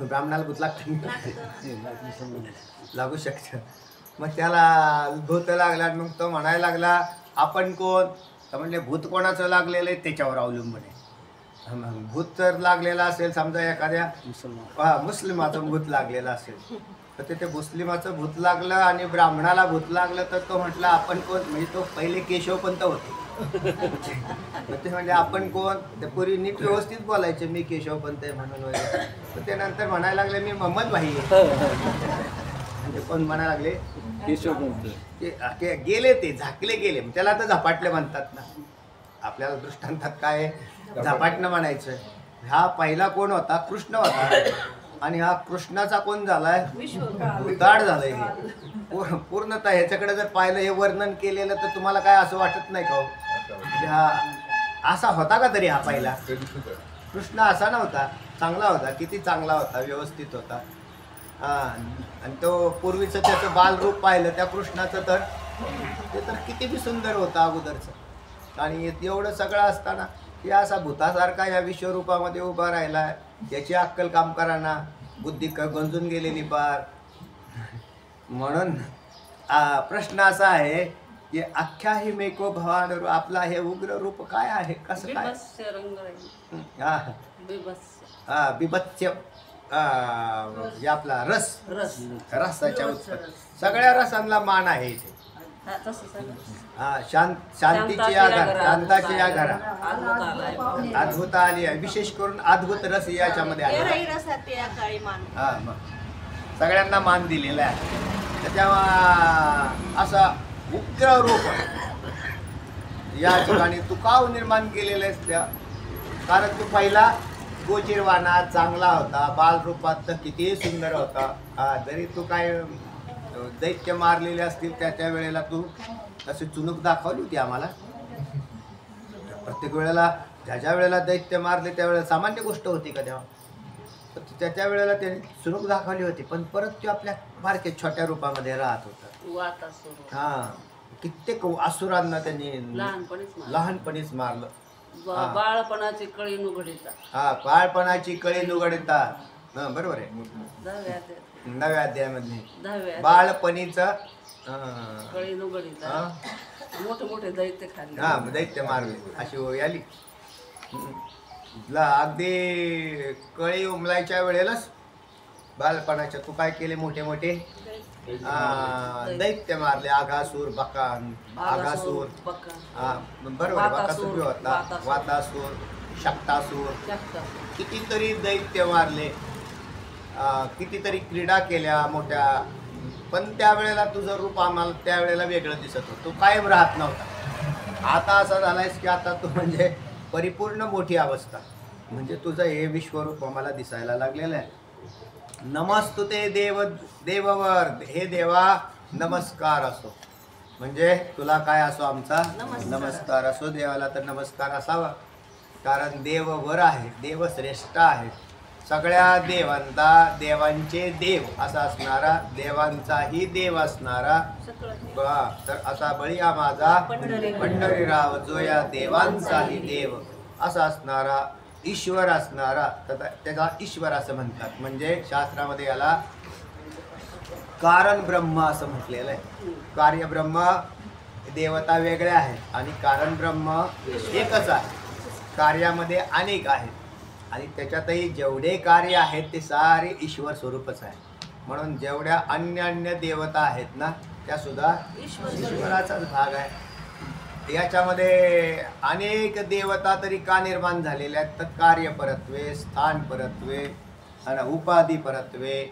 ब्राह्मणाला भूत लागू शकतं, मग त्याला भूत लागला. मग तो म्हणायला लागला आपण कोण, तर म्हणजे भूत कोणाचं लागलेलं आहे त्याच्यावर अवलंबून आहे. भूत जर लागलेला असेल समजा एखाद्या मुस्लिमाचं भूत लागलेलं असेल, तर ते मुस्लिमाचं भूत लागलं आणि ब्राह्मणाला भूत लागलं तर तो म्हटला आपण कोण, म्हणजे तो पहिले केशवपंत होते. ते म्हणजे आपण कोण, ते पूर्वी नीट व्यवस्थित बोलायचे मी केशवपंत आहे म्हणून वगैरे. तर ते नंतर म्हणायला लागले मी मोहम्मद भाई आहे. म्हणजे कोण म्हणायला लागले गेले, ते झाकले गेले, त्याला तर झपाटले म्हणतात ना. आपल्याला दृष्टांतात काय झपाटणं म्हणायचं. हा पहिला कोण होता, कृष्ण होता. आणि हा कृष्णाचा कोण झालाय, उदाड झालाय. हे पूर्णतः ह्याच्याकडे जर पाहिलं हे वर्णन केलेलं तर तुम्हाला काय असं वाटत नाही का हा असा होता का तरी? हा पहिला कृष्ण असा नव्हता, चांगला होता, किती चांगला होता, व्यवस्थित होता. आणि तो पूर्वीचं त्याचं बालरूप पाहिलं त्या कृष्णाचं तर ते तर किती बी सुंदर होतं अगोदरचं. आणि एवढं सगळं असताना की असा भूतासारखा या विश्वरूपामध्ये उभा राहिला, याची अक्कल काम कराना, बुद्धी गंजून गेलेली पार. म्हणून प्रश्न असा आहे की अख्ख्या ही मेको भवान, आपला हे उग्र रूप काय आहे, कसं काय? बिभत्स्य आपला रसाच्या उत्पत्ती, सगळ्या रसांना मान आहे इथे. शांतीची या घरा, शांताची या घरा अद्भुत आली आहे. विशेष करून अद्भुत रस याच्यामध्ये हा, मग सगळ्यांना मान दिलेला आहे. त्याच्या असा उग्र रूप या ठिकाणी तू का निर्माण केलेलं आहेस त्या? कारण तू पहिला गोचिरवाना चांगला होता, बालरूपात तर कितीही सुंदर होता. जरी तू काय दैत्य मारलेले असतील त्या वेळेला तू तशी चुणूक दाखवली होती आम्हाला. प्रत्येक वेळेला ज्या वेळेला दैत्य मारले त्यावेळेला सामान्य गोष्ट होती का तेव्हा? त्या वेळेला त्याने चुणूक दाखवली होती, पण परत तो आपल्या बारक्या छोट्या रूपामध्ये राहत होता. हा, कित्येक असुरांना त्यांनी लहानपणीच मारलं. बाळपणाची कळी नुघडीचा. हा, बाळपणाची कळी नुघडीता. बरोबर आहे. 9व्या अध्यायामध्ये बाळपणीचं कळी नुघडीचा मोठे मोठे दैत्य खाल्ले. हा, दैत्य मारले अशी ओळी आली. अगदी कळी उमलायच्या वेळेलाच बालपणाच्या तू काय केले? मोठे मोठे दैत्य मारले. आघासूर, आघासूर, बरोबर आहे, बकासूर बी होता, वातासूर, शक्तासूर, कितीतरी दैत्य मारले, कितीतरी क्रीडा केल्या मोठ्या. पण त्यावेळेला तुझं रूप आम्हाला त्यावेळेला वेगळं दिसत होतं, तू कायम राहत नव्हता. आता असं झालायस की आता तू म्हणजे परिपूर्ण मोठी अवस्था, म्हणजे तुझं हे विश्वरूप आम्हाला दिसायला लागलेलं आहे. नमस्तुते देववर, हे देवा नमस्कार असो. म्हणजे तुला काय असो? आमचा नमस्कार असो. देवाला तर नमस्कार असावा, कारण देव वर आहे, देव श्रेष्ठ आहे. सगळ्या देवांचे देव असा असणारा, देवांचाही देव असणारा, तर असा बळीया माझा पंढरीराव, जो या देवांचाही देव असा असणारा, ईश्वर असणारा, त्याला ईश्वर असं म्हणतात. म्हणजे शास्त्रामध्ये याला कारण ब्रह्म असं म्हटलेलं आहे. कार्य ब्रह्म, देवता वेगळ्या आहेत आणि कारण ब्रह्म एकच आहे. कार्यामध्ये अनेक आहेत आणि त्याच्यातही जेवढे कार्य आहेत ते सारे ईश्वर स्वरूपच आहे. म्हणून जेवढ्या अन्य देवता आहेत ना, त्या सुद्धा ईश्वराचाच भाग आहे. याच्यामध्ये अनेक देवता तरी का निर्माण झालेल्या आहेत? तर कार्यपरत्वे, स्थानपरत्वे आणि उपाधी परत्वे.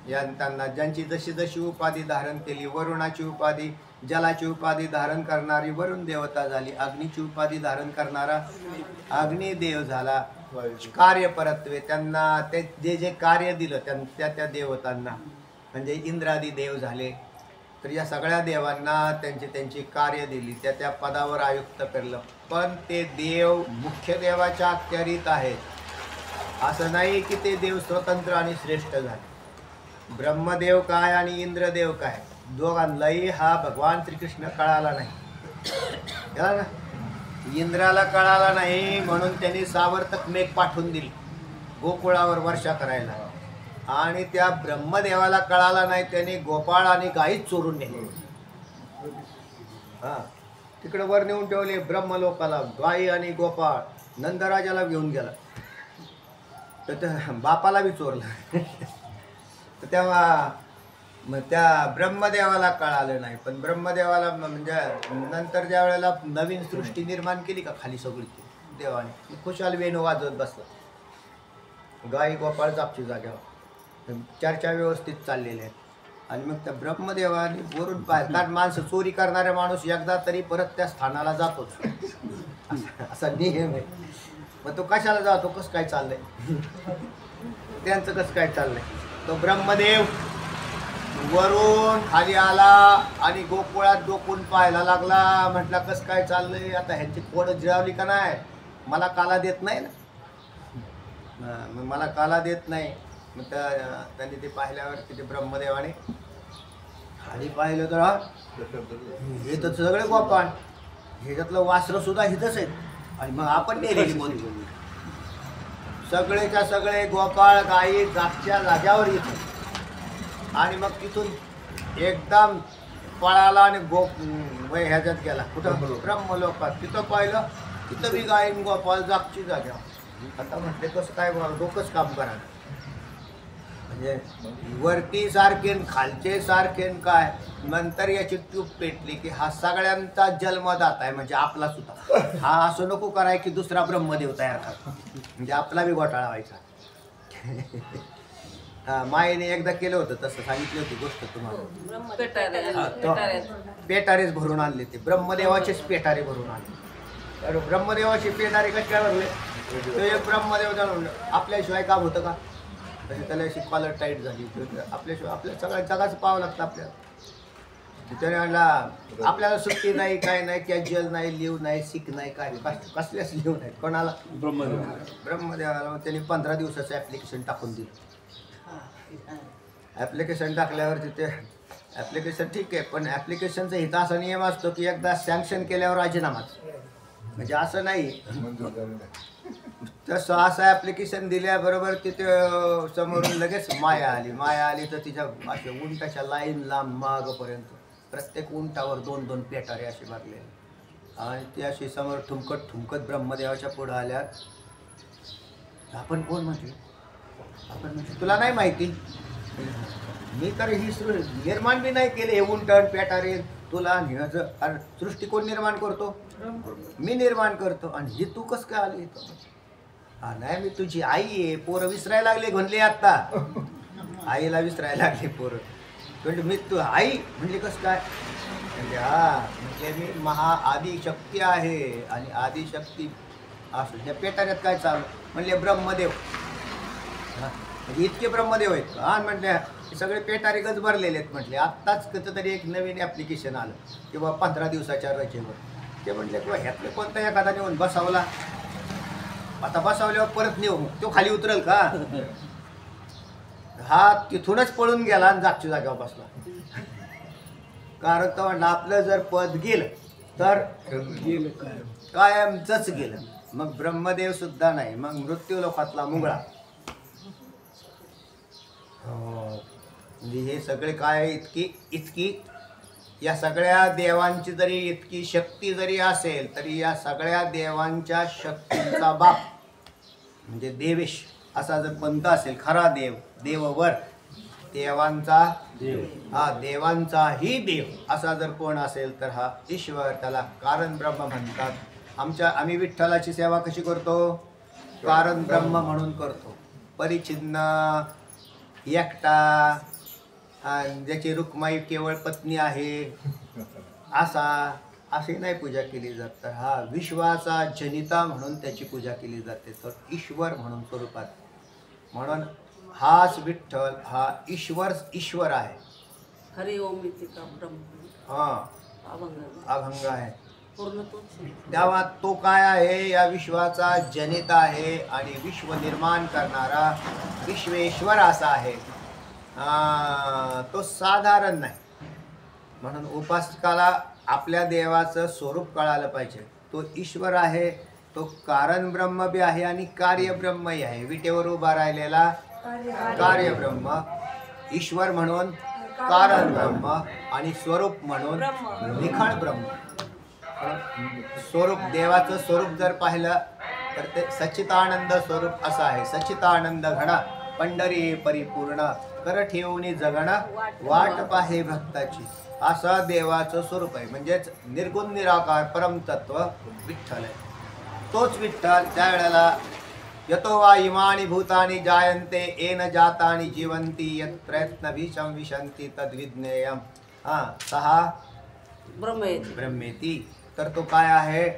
त्यांना ज्यांची जशी जशी उपाधी धारण केली, वरुणाची उपाधी, जलाची उपाधी धारण करणारी वरुण देवता झाली, अग्नीची उपाधी धारण करणारा अग्निदेव झाला. कार्यपरत्वे, त्यांना ते जे कार्य दिलं त्या देवतांना म्हणजे इंद्रादी देव झाले. तर या सगळ्या देवांना त्यांची कार्य दिली, त्या पदावर आयुक्त केलं. पण ते देव मुख्य देवाच्या अखत्यारीत आहेत. असं नाही की ते देव स्वतंत्र आणि श्रेष्ठ झाले. ब्रह्मदेव काय आणि इंद्रदेव काय, दोघांनाही हा भगवान श्रीकृष्ण कळाला नाही. ना, इंद्राला कळाला नाही म्हणून त्यांनी सावर्तक मेघ पाठवून दिली गोकुळावर वर्षा करायला, आणि त्या ब्रह्मदेवाला कळाला नाही, त्याने गोपाळ आणि गाईच चोरून नेले. हा, तिकडे वर नेऊन ठेवले ब्रह्मलोकाला गाई आणि गोपाळ. नंदराजाला घेऊन गेला तर त्या बापाला बी चोरलं. तर तेव्हा मग त्या ब्रह्मदेवाला कळालं नाही. पण ब्रह्मदेवाला म्हणजे नंतर ज्या वेळेला नवीन सृष्टी निर्माण केली का खाली सगळी देवाने, खुशाल वेणू वाजवत बसला, गाई गोपाळ जापची जाग्यावर, चर्चा व्यवस्थित चाललेल्या आहेत. आणि मग त्या ब्रह्मदेवाने वरून पाहिलं, कारण माणसं चोरी करणारे माणूस एकदा तरी परत त्या स्थानाला जातोच, असा नियम आहे. मग तो कशाला जातो? कसं काय चाललंय त्यांचं, कसं काय चाललंय? तो ब्रह्मदेव वरून खाली आला आणि गोकुळात डोकून पाहायला लागला. म्हटला कसं काय चाललंय आता, ह्यांची पोळं जिरावली का नाही, मला काला देत नाही ना, मग मला काला देत नाही. मग त्यांनी ते पाहिल्यावर ते ब्रह्मदेवाने खाली पाहिलं तर हे तर सगळे गोपाळ, ह्याच्यातलं वासरं सुद्धा हिथंच आहेत. आणि मग आपण नेलेली म्हणतो सगळेच्या सगळे गोपाळ गायी जागच्या जाग्यावर येतात. आणि मग तिथून एकदम पळाला आणि ह्याच्यात गेला कुठं? ब्रह्मलोकात. तिथं पाहिलं तिथं बी गायीन गोपाळ जागची जाग्यावर. आता म्हटले कसं काय डोकंच काम करा, म्हणजे वरती सारखेन खालचे सारखेन काय. नंतर याची चूक पेटली की हा सगळ्यांचा जन्मदाता आहे, म्हणजे आपला सुद्धा. हा असं नको कराय की दुसरा ब्रह्मदेव तयार करा, म्हणजे आपला बी घोटाळा व्हायचा. हा, मायेने एकदा केलं होतं तसं, सांगितली होती गोष्ट तुम्हाला. पेटारेच भरून आणले, ते ब्रह्मदेवाचेच पेटारे भरून आणले. ब्रह्मदेवाचे पेटारे कसे काय भरले? तो एक ब्रह्मदेव जाणून आपल्याशिवाय काम होतं का? तशी त्याला अशी कॉलर टाईट झाली. आपल्याशिवाय आपल्या सगळ्या जगाचं पाहावं लागतं आपल्याला. त्याने म्हणला आपल्याला सुट्टी नाही, काय नाही, कॅज्युअल नाही, लिव्ह नाही, सिक नाही, काय कसल्याच लिव्ह नाही. कोणाला? ब्रह्मदेवाला. त्यांनी 15 दिवसाचं ॲप्लिकेशन टाकून दिलं. ॲप्लिकेशन टाकल्यावर तिथे ॲप्लिकेशन ठीक आहे, पण ॲप्लिकेशनचा इथं असा नियम असतो की एकदा सँक्शन केल्यावर राजीनामाच. म्हणजे असं नाही. तसं असं ॲप्लिकेशन दिल्याबरोबर तिथे समोरून लगेच माया आली तर तिच्या अशा उंटाच्या लाईन लांब मागपर्यंत प्रत्येक उंटावर 2-2 पेटारे असे भरले. आणि ती अशी समोर ठुमकत ब्रह्मदेवाच्या पुढं आल्या. आपण कोण म्हटले? आपण म्हटलं तुला नाही माहिती? मी तर ही निर्माण बी नाही केले हे उंटण पेटारे तुला. अरे सृष्टी कोण निर्माण करतो? मी निर्माण करतो. आणि ही तू कसं काय आली इथं? हा नाही, मी तुझी आई आहे. पोरं विसरायला लागले म्हणले आत्ता. आईला विसरायला लागले पोरं. म्हणजे मी तू आई म्हणजे कसं काय? म्हणजे म्हणजे मी आदिशक्ती आहे. आणि आदिशक्ती असं त्या पेटाऱ्यात काय चालू? म्हणले ब्रह्मदेव. म्हणजे इतके ब्रह्मदेव आहेत. म्हटले सगळे पेटारे गज भरलेले आहेत. म्हटले आत्ताच कसं तरी एक नवीन ॲप्लिकेशन आलं किंवा 15 दिवसाच्या रजेवर. ते म्हटले किंवा ह्यातले कोणता एखादा नेऊन बसावला. आता बसावल्यावर परत नेऊ तो खाली उतरेल का? हा तिथूनच पळून गेला आणि जागच्या जागेवर बसला. कारण तो म्हणला आपलं जर पद गेलं तर कायमचंच गेलं. मग ब्रह्मदेव सुद्धा नाही, मग मृत्यू लोकातला मुंगळा. म्हणजे हे सगळे काय इतकी या सगळ्या देवांची जरी इतकी शक्ती जरी असेल तरी या सगळ्या देवांच्या शक्तींचा बाप म्हणजे देवेश असा जर पंथ असेल, खरा देव, देववर देवांचा देवांचाही देव असा जर कोण असेल तर हा ईश्वर, त्याला कारण ब्रह्म म्हणतात. आम्ही विठ्ठलाची सेवा कशी करतो? कारण ब्रह्म म्हणून करतो. परिच्छिन्न, एकटा, ज्याची रुक्माई केवळ पत्नी आहे अशी नाही पूजा केली जात. तर हा विश्वाचा जनिता म्हणून त्याची पूजा केली जाते. तर ईश्वर म्हणून स्वरूपात. म्हणून हाच विठ्ठल हा ईश्वर आहे. हरि ओम इतिका ब्रह्म. अभंग आहे. पूर्ण तोच. तेव्हा तो काय आहे? या विश्वाचा जनिता आहे आणि विश्व निर्माण करणारा विश्वेश्वर असा आहे. तो साधारण नाही. म्हणून उपासकाला आपल्या देवाचं स्वरूप कळालं पाहिजे. तो ईश्वर आहे, तो कारण ब्रह्म बी आहे आणि कार्य ब्रह्मही आहे. विटेवर उभा राहिलेला कार्य ब्रह्म, ईश्वर म्हणून कारण ब्रह्म आणि स्वरूप म्हणून निखळ ब्रह्म. स्वरूप देवाचं स्वरूप जर पाहिलं तर ते सच्चिदानंद स्वरूप असं आहे. सच्चिदानंद घडा पंढरी परिपूर्ण कर ठेवून जगण वाट पाहे भक्ताची, असं देवाचं स्वरूप आहे. म्हणजेच निर्गुण निराकार परमतत्व विठ्ठल आहे. तोच विठ्ठल त्यावेळेला यतो वा इमानी भूतानी जायन्ते येन जातानी जीवन्ति यत् प्रयत्नभीषं विशन्ति तद्विज्ञेयम्. सहा ब्रह्मेती. तर तो काय आहे?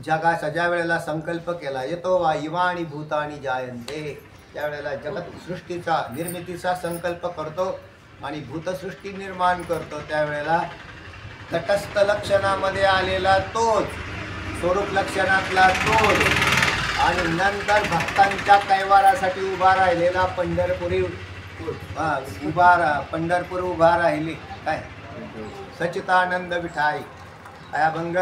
जगाचा ज्या वेळेला संकल्प केला, येतो वा इमानी भूतानी जायन्ते, त्यावेळेला जगत सृष्टीचा निर्मितीचा संकल्प करतो आणि भूतसृष्टी निर्माण करतो. त्यावेळेला तटस्थ लक्षणामध्ये आलेला तोच, स्वरूप लक्षणातला तोच, आणि नंतर भक्तांच्या कैवारासाठी उभा राहिलेला पंढरपूर उभा राहिली काय सच्चिदानंद विठाई. काय अभंग?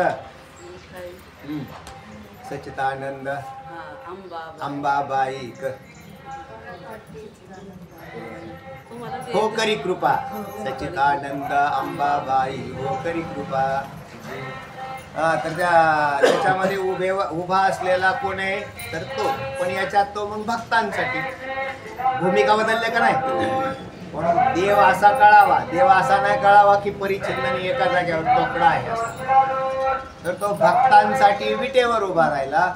सच्चिदानंद अंबाबाई हो करी कृपा. सच्चिदानंद अंबाबाई हो करी कृपा. तर त्याच्यामध्ये उभा असलेला कोण आहे? तर तो. पण याच्यात तो मग भक्तांसाठी भूमिका बदलल्या का नाही? म्हणून देव असा कळावा. देव असा नाही कळावा की परिच्छिन्न एका जागेवर तोकडा आहे असा. तर तो भक्तांसाठी विटेवर उभा राहिला,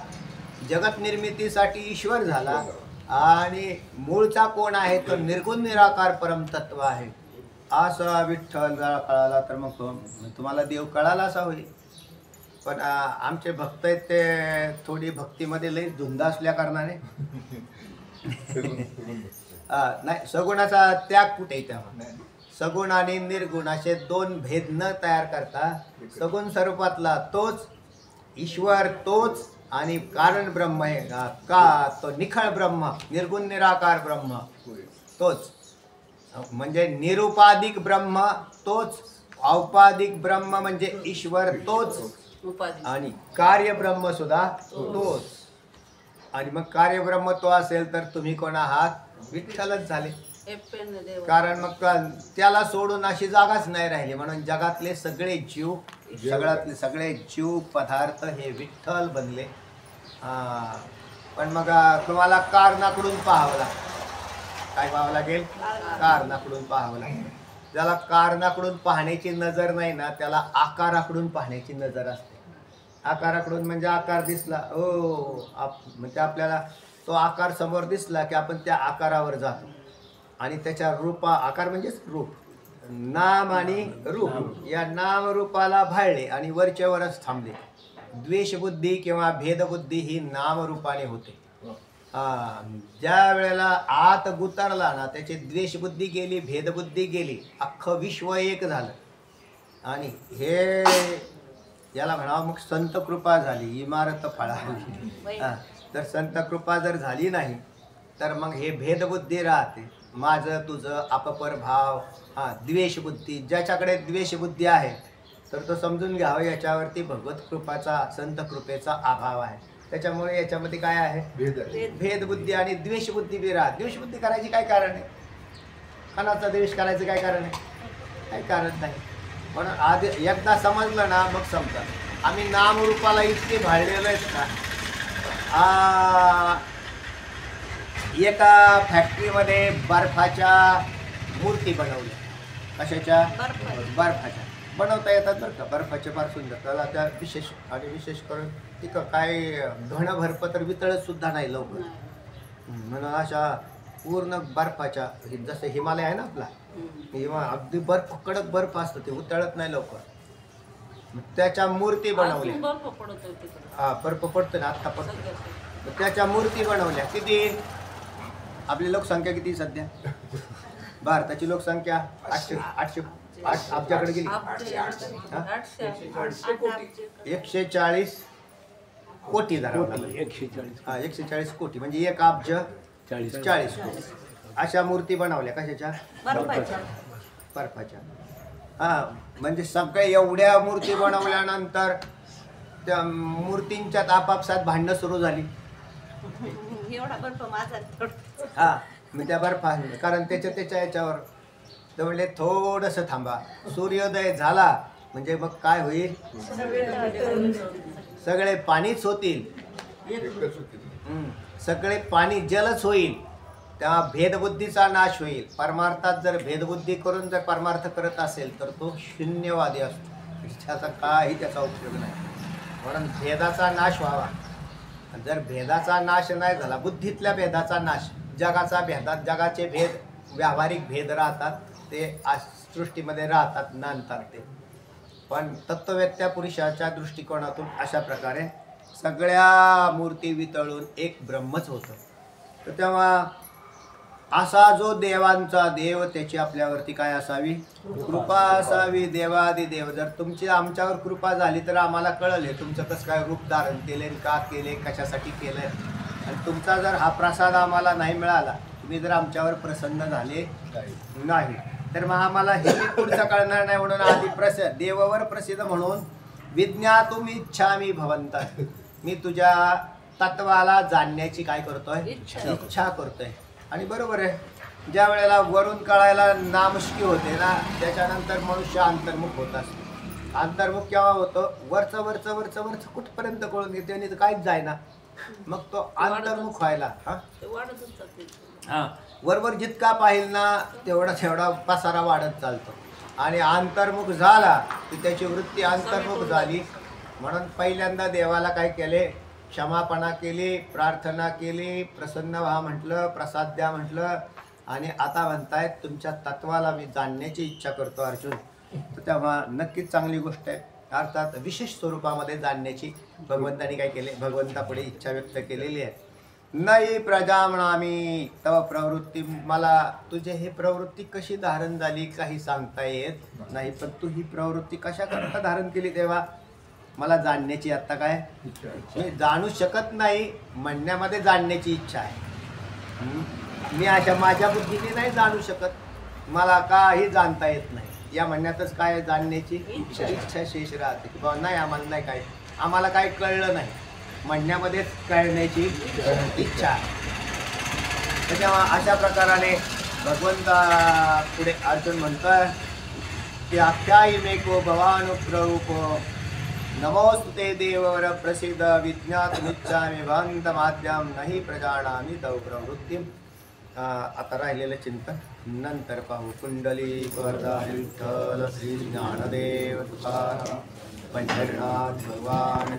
जगत निर्मितीसाठी ईश्वर झाला. आणि मूळचा कोण आहे? तर निर्गुण निराकार परमतत्व आहे. असा विठ्ठल जरा कळाला तर मग तुम्हाला देव कळाला असा होईल. पण आमचे भक्त आहेत ते थोडी भक्तीमध्ये लई धुंद असल्या कारणाने नाही, सगुणाचा त्याग कुठे आहे तेव्हा. सगुण आणि निर्गुण असे दोन भेद न तयार करता सगुण स्वरूपातला तोच ईश्वर, तोच आणि कारण ब्रह्म आहे का, तो निखळ ब्रह्म, निर्गुण निराकार ब्रह्म तोच, म्हणजे निरुपाधिक ब्रह्म तोच, औपाधिक ब्रह्म म्हणजे ईश्वर तोच, उपाधी आणि कार्य ब्रह्म सुद्धा तोच. आणि मग कार्य ब्रह्म तो असेल तर तुम्ही कोण आहात? विठ्ठलच झाले. एप्पेन देव कारण मग त्याला सोडून अशी जागाच नाही राहिली. म्हणून जगातले सगळे जीव, सगळ्यातले सगळे जीव पदार्थ हे विठ्ठल बनले. पण मग तुम्हाला कारणाकडून पाहावं लागेल. काय पाहावं लागेल? कारणाकडून पाहावं लागेल. ज्याला कारणाकडून पाहण्याची नजर नाही ना, त्याला आकाराकडून पाहण्याची नजर असते. आकाराकडून म्हणजे आकार दिसला म्हणजे आपल्याला तो आकार समोर दिसला की आपण त्या आकारावर जातो आणि त्याच्या आकार म्हणजेच रूप, नाम आणि रूप, या नाम रूपाला भाळले आणि वरच्या वरच थांबले. द्वेषबुद्धी किंवा भेदबुद्धी ही नामरूपाने होते. ज्या वेळेला आत गुतरला ना, त्याची द्वेषबुद्धी गेली, भेदबुद्धी गेली, अख्खं विश्व एक झालं. आणि हे याला म्हणावं मग संत कृपा झाली, इमारत फळाली. तर संत कृपा जर झाली नाही तर मग हे भेदबुद्धी राहते, माझं तुझं, अपपर भाव, द्वेषबुद्धी. ज्याच्याकडे द्वेषबुद्धी आहे तर तो समजून घ्यावं याच्यावरती भगवत कृपाचा, संत कृपेचा अभाव आहे. त्याच्यामुळे याच्यामध्ये काय आहे? भेदबुद्धी आणि द्वेषबुद्धी बी राहत. द्वेषबुद्धी करायची काय कारण आहे? कोणाचा द्वेष करायचं काय कारण आहे? काही कारण नाही. पण आधी एकदा समजलं ना मग समजा आम्ही नामरूपाला इतके भाळलेलो आहेत का, एका फॅक्टरीमध्ये बर्फाच्या मूर्ती बनवल्या. कशाच्या? बर्फाच्या बनवता येतात बरं का. बर्फाचे फार सुंदर. त्याला त्या विशेष करून ती काय घनभरप तर वितळत सुद्धा नाही लवकर. म्हणून अशा पूर्ण बर्फाच्या, जसं हिमालय आहे ना आपला, अगदी बर्फ, कडक बर्फ असतं, ते उतळत नाही लवकर. त्याच्या मूर्ती बनवल्या. बर्फ पडतो तिकडे. बर्फ पडतो ना, आत्ता पडतो. त्याच्या मूर्ती बनवल्या. किती? आपली लोकसंख्या किती सध्या? भारताची लोकसंख्या 800 अब्जाकडे गेली. 140 कोटी धरावं लागेल. 140 कोटी म्हणजे 1 अब्ज 40 कोटी अशा मूर्ती बनवल्या. कशाच्या? बर्फाच्या. म्हणजे सगळ्या एवढ्या मूर्ती बनवल्यानंतर त्या मूर्तींच्यात आपापसात भांडणं सुरू झाली. एवढा बर्फ माझा. मग त्या बर्फा, कारण त्याच्या याच्यावर तर म्हणले थोडंसं थांबा, सूर्योदय झाला म्हणजे मग काय होईल? सगळे पाणीच होतील. सगळे पाणी जलच होईल. तेव्हा भेदबुद्धीचा नाश होईल. परमार्थात जर भेदबुद्धी करून जर परमार्थ करत असेल तर तो शून्यवादी असतो. त्याचा काही त्याचा उपयोग नाही. म्हणून भेदाचा नाश व्हावा. जर भेदाचा नाश नाही झाला, बुद्धीतल्या भेदाचा नाश, जगाचा भेदात, जगाचे भेद, व्यावहारिक भेद राहतात, ते सृष्टीमध्ये राहतात, नांदतात ते. पण तत्ववेत्या पुरुषाच्या दृष्टिकोनातून अशा प्रकारे सगळ्या मूर्ती वितळून एक ब्रह्मच होतं. तर तेव्हा असा जो देवांचा देव, त्याची आपल्यावरती काय असावी? कृपा असावी. देवादिदेव जर तुमची आमच्यावर कृपा झाली तर आम्हाला कळले तुमचं कसं काय रूप धारण केले, का केले, कशासाठी केलंय. आणि तुमचा जर हा प्रसाद आम्हाला नाही मिळाला, तुम्ही जर आमच्यावर प्रसन्न झाले नाही, तर मग आम्हाला हे पुढचं कळणार नाही. म्हणून आधी देवावर प्रसिद्ध म्हणून विज्ञातुम इच्छामि भवंता, मी तुझ्या तत्वाला जाणण्याची काय करतोय? इच्छा करतोय. आणि बरोबर आहे, ज्या वेळेला वरून कळायला नामुष्की होते ना, त्याच्यानंतर मनुष्य अंतर्मुख होत असतो. अंतर्मुख केव्हा होतं? वरचं कुठपर्यंत कळून घेते आणि काहीच जायना, मग तो अंतर्मुख व्हायला वरवर जितका पाहिल ना तेवढा पसारा वाढत चालतो. आणि अंतर्मुख झाला की त्याची वृत्ती अंतर्मुख झाली. म्हणून पहिल्यांदा देवाला काय केले? क्षमापणा केली, प्रार्थना केली, प्रसन्न व्हा म्हटलं, प्रसाद द्या म्हटलं. आणि आता म्हणतायत तुमच्या तत्वाला मी जाणण्याची इच्छा करतो अर्जुन. तर तेव्हा नक्कीच चांगली गोष्ट आहे. अर्थात विशेष स्वरूपामध्ये जाणण्याची भगवंतानी काय केले, भगवंतापुढे इच्छा व्यक्त केलेली आहे. नाही प्रजामणामी तव प्रवृत्ती, मला तुझे हे प्रवृत्ती कशी धारण झाली काही सांगता येत नाही, पण तू ही प्रवृत्ती कशा करता धारण केली तेव्हा मला जाणण्याची आता काय, मी जाणू शकत नाही म्हणण्यामध्ये जाणण्याची इच्छा आहे. मी अशा माझ्या बुद्धीने नाही जाणू शकत, मला काही जाणता येत नाही या म्हणण्यातच काय जाणण्याची इच्छा शेष राहते की बाबा नाही आम्हाला नाही काय, आम्हाला काही कळलं नाही म्हणण्यामध्येच कळण्याची इच्छा आहे. त्याच्यामुळे अशा प्रकाराने भगवंता पुढे अर्जुन म्हणतोय की आख्यायिमेको भवानुप्ररूपो नमोस्तुते देववर प्रसिद्ध विज्ञातुमिच्छामि भवन्तमाद्यं नहि प्रजानामि तव प्रवृत्तिं. आता राहिलेलं चिंतन नंतर पाहू. कुंडली वरदा विठ्ठल श्री ज्ञानदेव तुकाराम पंढरनाथ भगवान